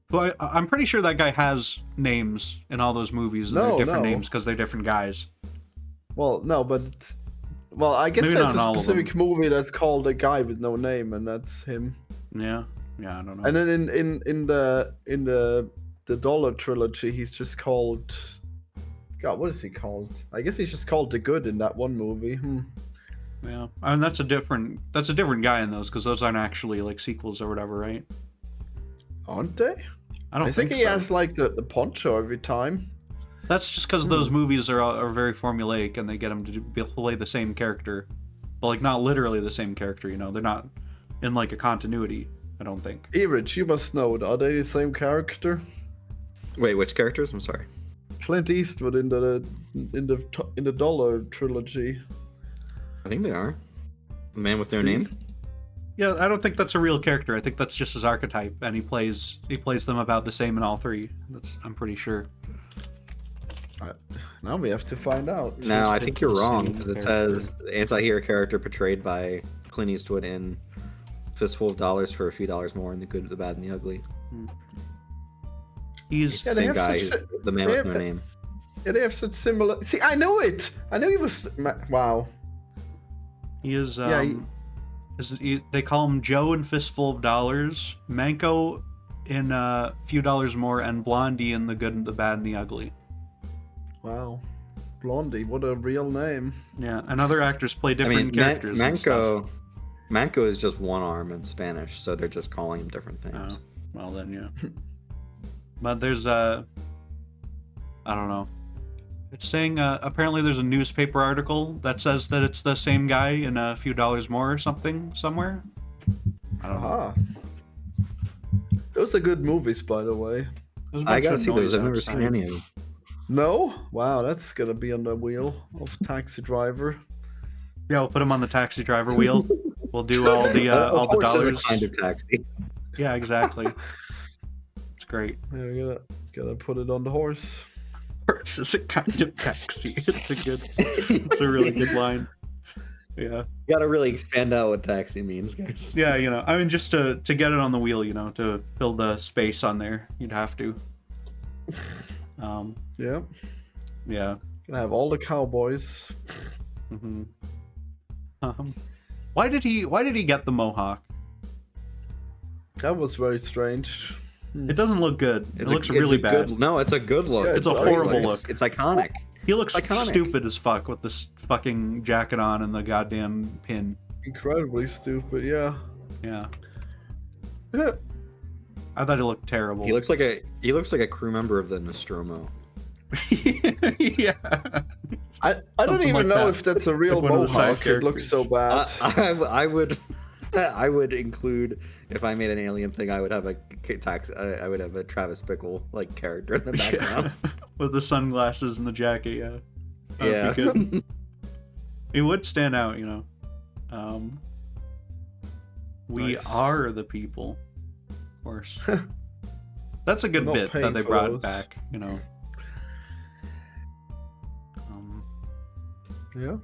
S1: Who I'm pretty sure that guy has names in all those movies, and they're different names because they're different guys.
S3: Well, no, but I guess
S1: maybe
S3: there's a specific movie that's called A Guy with No Name, and that's him.
S1: Yeah, I don't know.
S3: And then in the Dollar trilogy, he's just called. God, what is he called? I guess he's just called the Good in that one movie.
S1: Yeah, I mean that's a different guy in those because those aren't actually like sequels or whatever, right?
S3: Aren't they?
S1: I
S3: think he has like the poncho every time.
S1: That's just because those movies are very formulaic and they get him to play the same character, but like not literally the same character. You know, they're not in like a continuity. I don't think.
S3: Erich, you must know. Are they the same character?
S2: Wait, which characters? I'm sorry.
S3: Clint Eastwood in the Dollar trilogy.
S2: I think they are. The Man with No Name.
S1: Yeah, I don't think that's a real character. I think that's just his archetype, and he plays them about the same in all 3. I'm pretty sure.
S3: Now we have to find out.
S2: No, I think you're wrong because it says anti-hero character portrayed by Clint Eastwood in Fistful of Dollars for a few dollars more in The Good, the Bad, and the Ugly.
S1: He's
S2: the same guy, the Man with No Name.
S3: Yeah, they have such similar. See, I know it. I know he was. Wow.
S1: He is. They call him Joe in Fistful of Dollars, Manco in A Few Dollars More, and Blondie in The Good, the Bad, and the Ugly.
S3: Wow. Blondie, what a real name.
S1: Yeah, and other actors play different characters.
S2: Manco is just one arm in Spanish, so they're just calling him different things.
S1: Oh, well then, yeah. But there's I don't know. It's saying apparently there's a newspaper article that says that it's the same guy in A Few Dollars More or something somewhere. I don't know.
S3: Those are good movies, by the way.
S2: I gotta see those. I've never seen any of them.
S3: No? Wow, that's gonna be on the wheel of Taxi Driver.
S1: Yeah, we'll put him on the Taxi Driver wheel. We'll do all the dollars.
S2: Is a kind of taxi.
S1: Yeah, exactly. It's great.
S3: Yeah, we gotta put it on the horse.
S1: Horse is a kind of taxi. It's a really good line. Yeah.
S2: You gotta really expand out what taxi means, guys.
S1: Yeah, I mean, just to get it on the wheel, to fill the space on there, you'd have to.
S3: Yeah.
S1: Yeah.
S3: Gonna have all the cowboys.
S1: Mm-hmm. Why did he get the mohawk?
S3: That was very strange.
S1: It doesn't look good. It looks really bad.
S2: No, it's a good look.
S3: Yeah,
S1: It's a horrible look.
S2: It's iconic.
S1: He looks
S2: iconic.
S1: stupid as fuck with this fucking jacket on and the goddamn pin.
S3: Incredibly stupid, yeah.
S1: Yeah.
S3: Yeah.
S1: I thought he looked terrible.
S2: He looks like a crew member of the Nostromo.
S1: Yeah.
S3: I don't
S1: Something
S3: even
S1: like
S3: know
S1: that.
S3: if that's a real
S1: Like one of the side
S3: mohawk. It looks so bad.
S2: I would I would include, if I made an alien thing, I would have a I would have a Travis Bickle like character in the background.
S1: Yeah. With the sunglasses and the jacket, yeah. That'd be
S2: Yeah.
S1: good. It would stand out, We
S3: Nice.
S1: are the people, of course. That's a good
S3: We're not
S1: bit that
S3: paying
S1: they
S3: for
S1: brought
S3: those.
S1: back,
S3: Yeah.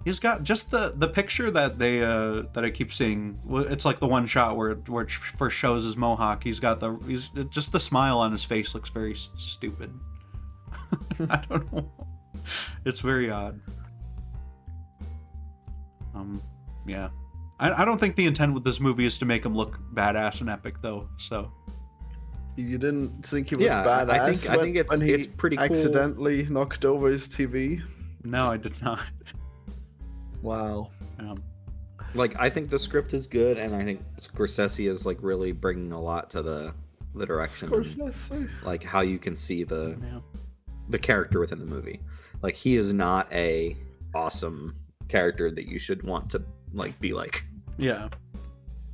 S1: He's got just the picture that they that I keep seeing. It's like the one shot where it first shows his mohawk. He's just the smile on his face looks very stupid. I don't know. It's very odd. Yeah. I don't think the intent with this movie is to make him look badass and epic though. So.
S3: You didn't think he was
S2: Yeah,
S3: badass
S2: I think
S3: when he
S2: it's pretty cool.
S3: accidentally knocked over his TV?
S1: No, I did not.
S3: Wow.
S2: Like, I think the script is good, and I think Scorsese is like really bringing a lot to the direction, and,
S3: Scorsese.
S2: like how you can see
S1: Yeah.
S2: the character within the movie. Like, he is not a awesome character that you should want to like be like.
S1: Yeah.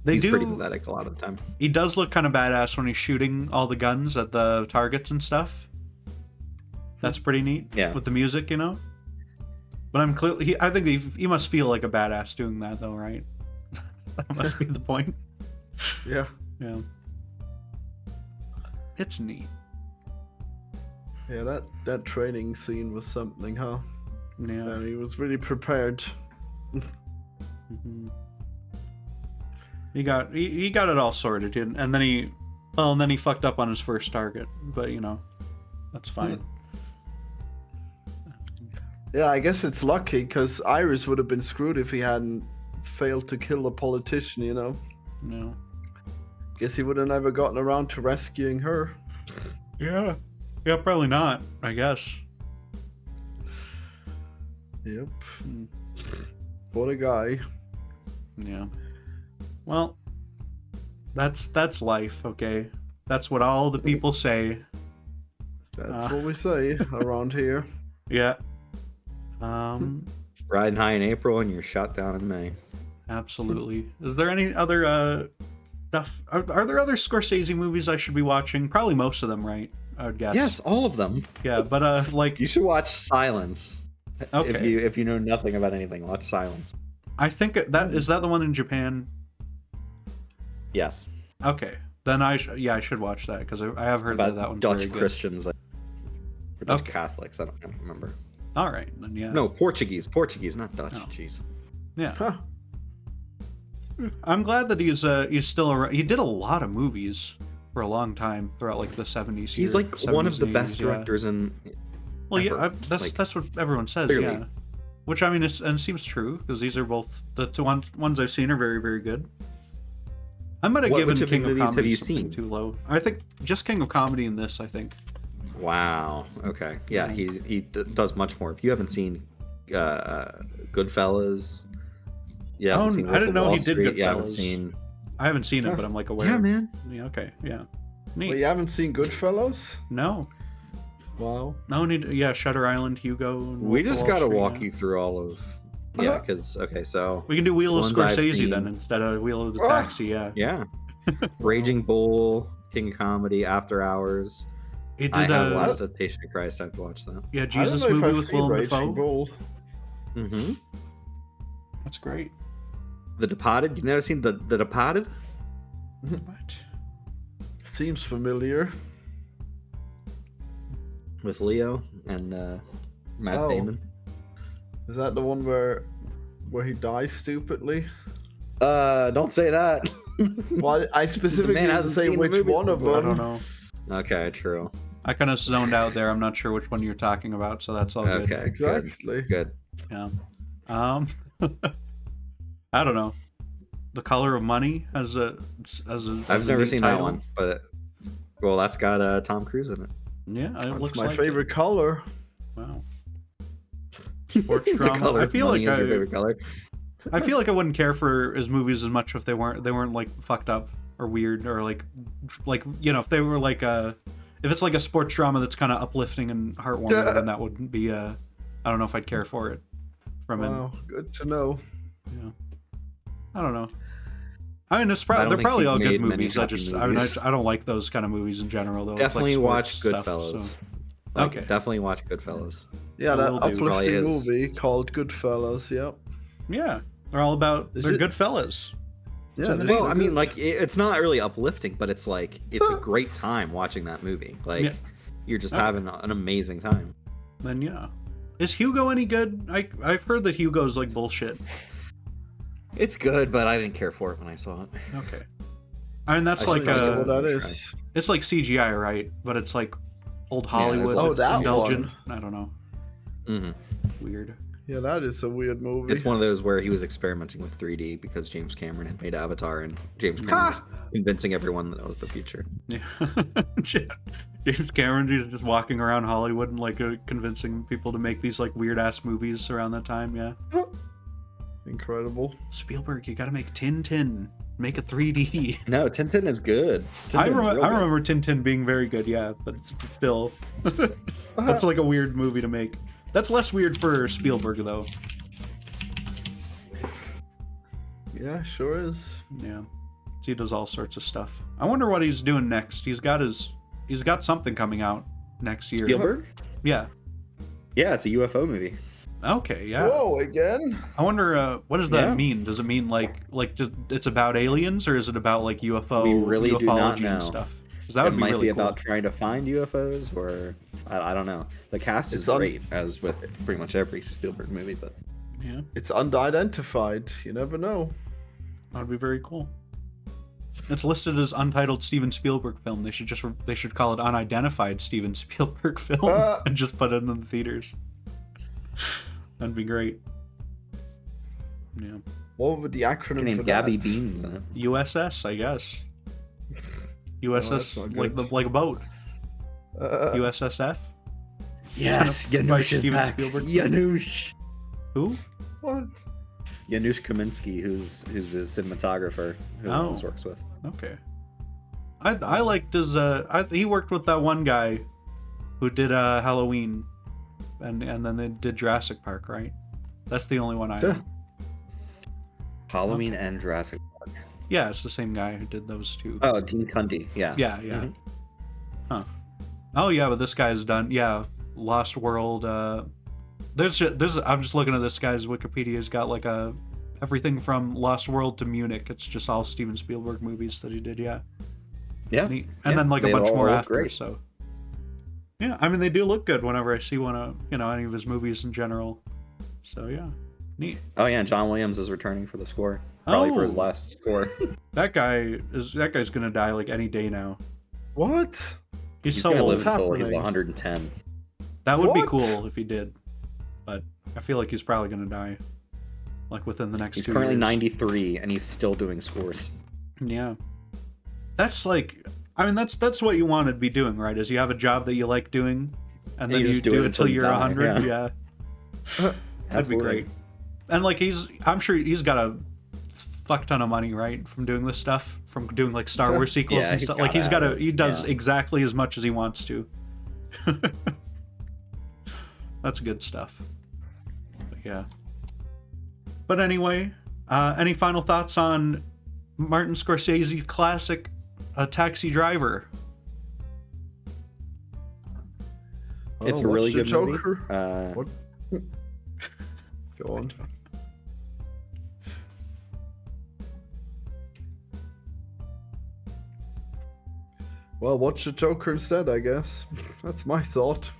S2: He's pretty pathetic a lot of the time.
S1: He does look kind of badass when he's shooting all the guns at the targets and stuff. That's pretty neat.
S2: Yeah.
S1: With the music, But I'm clearly. I think he must feel like a badass doing that, though, right? That must be the point.
S3: Yeah.
S1: Yeah. It's neat.
S3: Yeah, that training scene was something, huh?
S1: Yeah.
S3: And he was really prepared.
S1: Mhm. He got it all sorted, and then he fucked up on his first target, but that's fine.
S3: Yeah, I guess it's lucky, because Iris would have been screwed if he hadn't failed to kill the politician,
S1: No.
S3: Guess he would have never gotten around to rescuing her.
S1: Yeah. Yeah, probably not. I guess.
S3: Yep.
S1: Hmm.
S3: What a guy.
S1: Yeah. Well, that's life, okay? That's what all the people say.
S3: That's what we say around here.
S1: Yeah.
S2: Riding high in April and you're shot down in May.
S1: Absolutely. Is there any other stuff? Are there other Scorsese movies I should be watching? Probably most of them, right? I would guess.
S2: Yes, all of them.
S1: Yeah, but like
S2: You should watch Silence.
S1: Okay.
S2: If you know nothing about anything, watch Silence.
S1: I think that is that the one in Japan.
S2: Yes.
S1: Okay, then I should watch that because I have heard
S2: About
S1: that one's
S2: Dutch
S1: very good.
S2: Christians, or Dutch
S1: Okay.
S2: Catholics. I don't remember.
S1: All right, then yeah.
S2: No, Portuguese, not Dutch.
S1: Oh.
S2: Jeez.
S1: Yeah.
S3: Huh.
S1: I'm glad that he's still around. He did a lot of movies for a long time throughout like the 70s.
S2: He's
S1: here,
S2: like one of
S1: 70s
S2: the
S1: and
S2: best
S1: 80s, yeah.
S2: directors in.
S1: Well, yeah,
S2: ever.
S1: that's what everyone says.
S2: Clearly.
S1: Yeah, which I mean, it seems true because these are both the two ones I've seen are very, very good. I might have given
S2: Which of his
S1: King of
S2: movies have
S1: Comedy
S2: you
S1: something
S2: seen?
S1: too low. I think just King of Comedy in this. I think.
S2: Wow. Okay. Yeah, he does much more. If you haven't seen Goodfellas, you haven't seen
S1: I didn't
S2: Wolf of
S1: know
S2: Wall
S1: he did
S2: Street, you haven't
S1: Goodfellas.
S2: seen.
S1: I haven't seen it, but I'm like aware.
S2: Yeah, man.
S1: Yeah. Okay. Yeah. Neat.
S3: Well, you haven't seen Goodfellas?
S1: No.
S3: Wow.
S1: No need. Yeah. Shutter Island, Hugo. And
S2: We
S1: Wolf of
S2: just
S1: Wall
S2: gotta
S1: Street,
S2: walk
S1: yeah.
S2: you through all of. Yeah, because so
S1: We can do Wheel of
S2: ones I've
S1: Scorsese
S2: seen.
S1: then instead of Wheel of the
S3: Oh.
S1: Taxi. Yeah.
S2: yeah, Raging Bull, King of Comedy, After Hours.
S1: He
S2: I
S1: did
S2: have
S1: a
S2: Last Temptation of Christ. I have to watch that.
S1: yeah
S3: I don't
S1: Jesus
S3: know if
S1: movie
S3: I've
S1: with
S3: seen
S1: Willem
S3: Raging
S1: Dafoe.
S3: Bull.
S2: Mm-hmm.
S1: That's great.
S2: The Departed. You never seen the Departed?
S1: What?
S3: Seems familiar.
S2: With Leo and Matt
S3: Oh.
S2: Damon.
S3: Is that the one where where he dies stupidly.
S2: Don't say that.
S3: Well, I specifically didn't
S2: hasn't
S3: say
S2: seen the
S3: which
S2: movies
S3: one of
S2: before.
S3: them.
S1: I don't know.
S2: Okay, true.
S1: I kind of zoned out there. I'm not sure which one you're talking about, so that's all good.
S2: Okay,
S3: Exactly.
S2: Good.
S1: Yeah. I don't know. The Color of Money as a
S2: I've never seen
S1: title.
S2: that one, but well, that's got Tom Cruise in it.
S1: Yeah, it
S3: That's
S1: looks
S3: my
S1: like
S3: favorite color.
S1: It. Wow. Sports
S2: The
S1: drama.
S2: color
S1: I
S2: of
S1: feel
S2: money
S1: like
S2: is your favorite color.
S1: I feel like I wouldn't care for his movies as much if they weren't like fucked up or weird or like you know, if they were like if it's like a sports drama that's kind of uplifting and heartwarming, then that wouldn't be I don't know if I'd care for it from him.
S3: Wow, good to know.
S1: Yeah. I don't know. I mean, it's
S2: I
S1: probably
S2: don't
S1: they're
S2: think
S1: probably
S2: he
S1: all good
S2: made many
S1: movies. I
S2: happy
S1: just
S2: movies.
S1: I don't like those kind of movies in general though. It's like
S2: Definitely watch
S1: sports
S2: Goodfellas.
S1: stuff, so.
S2: Like,
S1: Okay.
S2: Definitely watch Goodfellas.
S3: Yeah,
S1: I
S3: that
S1: will do.
S3: uplifting
S2: Probably is.
S3: movie called Goodfellas. Yep.
S1: Yeah, they're all about
S3: Is
S1: they're
S3: it-
S1: good fellas.
S3: Yeah. they're
S2: Well,
S3: so
S2: I mean,
S3: good.
S2: like it's not really uplifting, but it's like it's a great time watching that movie. Like
S1: Yeah.
S2: you're just
S1: Okay.
S2: having an amazing time.
S1: Then yeah, is Hugo any good? I've heard that Hugo's like bullshit.
S2: It's good, but I didn't care for it when I saw it.
S1: Okay, I mean that's
S2: I
S1: like
S2: should probably
S3: what
S2: give
S3: that
S2: it a
S3: is.
S1: it's like CGI, right? But it's like old Hollywood.
S2: there's
S3: Oh,
S1: that's
S3: that
S1: indulgent.
S3: one.
S1: I don't know.
S2: hmm
S1: Weird.
S3: Yeah, that is a weird movie.
S2: It's one of those where he was experimenting with 3D because James Cameron had made Avatar, and James Cameron was convincing everyone that it was the future.
S1: Yeah. James Cameron is just walking around Hollywood and like convincing people to make these like weird ass movies around that time. Yeah.
S3: Incredible.
S1: Spielberg, you gotta make Tintin. Make a 3D.
S2: No, Tintin is good.
S1: I
S2: Tintin's real good.
S1: remember Tintin being very good, yeah, but it's still that's like a weird movie to make. That's less weird for Spielberg though.
S3: Yeah, sure is.
S1: Yeah. He does all sorts of stuff. I wonder what he's doing next. He's got something coming out next year.
S2: Spielberg?
S1: Yeah.
S2: Yeah, it's a UFO movie.
S1: Okay, yeah.
S3: Whoa, again?
S1: I wonder what does that
S2: Yeah.
S1: mean? Does it mean like just it's about aliens or is it about like UFO
S2: We really do not
S1: ufology
S2: know.
S1: and stuff? 'Cause that
S2: It
S1: would be
S2: might
S1: really
S2: be
S1: cool.
S2: about trying to find UFOs, or I don't know. The cast is
S3: It's
S2: great, as with pretty much every Spielberg movie, but
S1: Yeah.
S3: It's unidentified. You never know.
S1: That would be very cool. It's listed as untitled Steven Spielberg film. They should call it unidentified Steven Spielberg film and just put it in the theaters. That'd be great. Yeah.
S3: What would the acronym
S2: named
S3: for
S2: Gabby
S3: that?
S2: Beans in it.
S1: USS, I guess. USS
S3: that's not good.
S1: like a boat.
S3: Uh,
S1: USSF.
S2: Yes,
S1: By
S2: Janusz is
S1: Steven
S2: back.
S1: Spielberg.
S2: Janusz.
S1: Who?
S3: what?
S2: Janusz Kaminski, who's his cinematographer, who he
S1: Oh.
S2: always works with.
S1: Okay. I liked his he worked with that one guy who did Halloween and then they did Jurassic Park, right? That's the only one I know.
S3: Yeah.
S2: Halloween and Jurassic Park.
S1: Yeah, it's the same guy who did those two.
S2: Oh, Dean Cundy. Yeah.
S1: Yeah.
S2: Mhm.
S1: Huh. Oh yeah, but this guy's done Lost World. There's I'm just looking at this guy's Wikipedia. He's got like everything from Lost World to Munich. It's just all Steven Spielberg movies that he did. Yeah.
S2: Yeah.
S1: And
S2: Yeah,
S1: then like a
S2: they
S1: bunch
S2: all
S1: more
S2: look
S1: after.
S2: great.
S1: So. Yeah, I mean they do look good whenever I see one of any of his movies in general. So yeah, neat.
S2: Oh yeah, John Williams is returning for the score. Probably for his
S1: Oh.
S2: last score.
S1: That guy's gonna die like any day now.
S3: What?
S1: He's,
S2: He's
S1: so
S2: gonna
S1: old.
S2: live until he's
S3: happening?
S2: 110.
S1: That would be
S3: What?
S1: cool if he did, but I feel like he's probably gonna die, like within the next.
S2: He's
S1: 2
S2: currently
S1: years.
S2: 93 and he's still doing scores.
S1: Yeah, that's like, I mean, that's what you want to be doing, right? Is you have a job that you like doing, and then
S2: you
S1: you
S2: just do
S1: do
S2: it
S1: it till
S2: until you
S1: you're
S2: die,
S1: 100.
S2: yeah.
S1: Yeah, that'd be
S2: Absolutely.
S1: great. And like I'm sure he's got a fuck ton of money, right, from doing this stuff, from doing like Star Wars sequels
S2: Yeah,
S1: and
S2: he's
S1: stuff. Like
S2: gotta have it.
S1: he does
S2: Yeah.
S1: exactly as much as he wants to. That's good stuff. But yeah. But anyway, any final thoughts on Martin Scorsese classic A Taxi Driver?
S2: It's a
S3: what's
S2: really
S3: the
S2: good movie.
S3: Joker? What? Go on. Well, watch the Joker instead, I guess. That's my thought.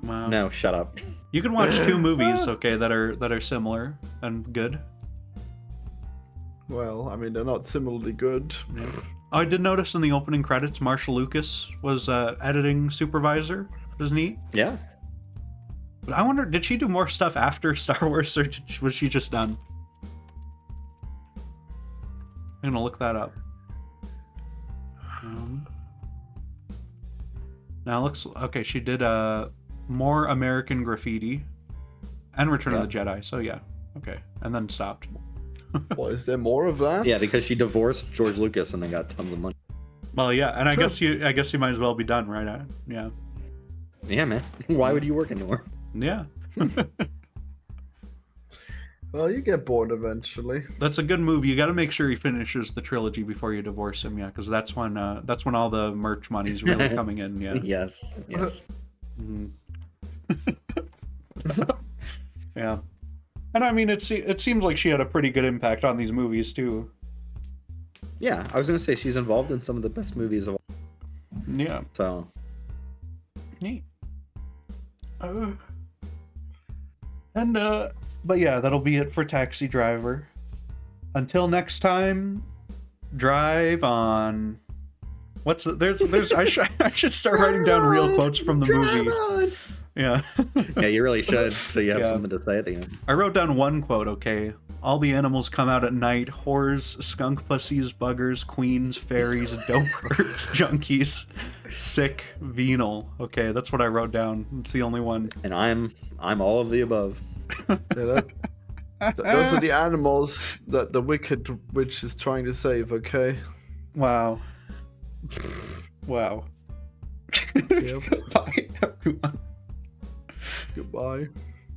S1: Wow.
S2: No, shut up.
S1: You can watch two movies, okay, that are similar and good.
S3: well, I mean, they're not similarly good.
S1: Yeah. Oh, I did notice in the opening credits, Marsha Lucas was editing supervisor. It was neat.
S2: Yeah.
S1: But I wonder, did she do more stuff after Star Wars, or was she just done? I'm gonna look that up. Now it looks okay. She did more American Graffiti and Return of the Jedi. So yeah, okay, and then stopped.
S3: What, is there more of that?
S2: Yeah, because she divorced George Lucas and they got tons of money.
S1: Well, yeah, and I guess you might as well be done, right? Yeah.
S2: Yeah, man. Why would you work anymore?
S1: Yeah.
S3: Well, you get bored eventually.
S1: That's a good move. You got to make sure he finishes the trilogy before you divorce him, yeah, because that's when all the merch money's really coming in, yeah.
S2: Yes.
S1: Mm-hmm. Yeah, and I mean, it seems like she had a pretty good impact on these movies too.
S2: Yeah, I was gonna say she's involved in some of the best movies of all.
S1: Yeah.
S2: So.
S1: Neat. But yeah, that'll be it for Taxi Driver. Until next time, drive on. What's the, there's I should start writing down real quotes from the movie. Yeah.
S2: Yeah, you really should, so you have
S1: Yeah.
S2: something to say at the end.
S1: I wrote down one quote, okay. All the animals come out at night. Whores, skunk pussies, buggers, queens, fairies, dopers, junkies, sick, venal. Okay, that's what I wrote down. It's the only one.
S2: And I'm all of the above.
S3: Yeah, those are the animals that the wicked witch is trying to save, okay?
S1: Wow. Wow.
S3: Yep.
S1: Bye, everyone.
S3: Goodbye.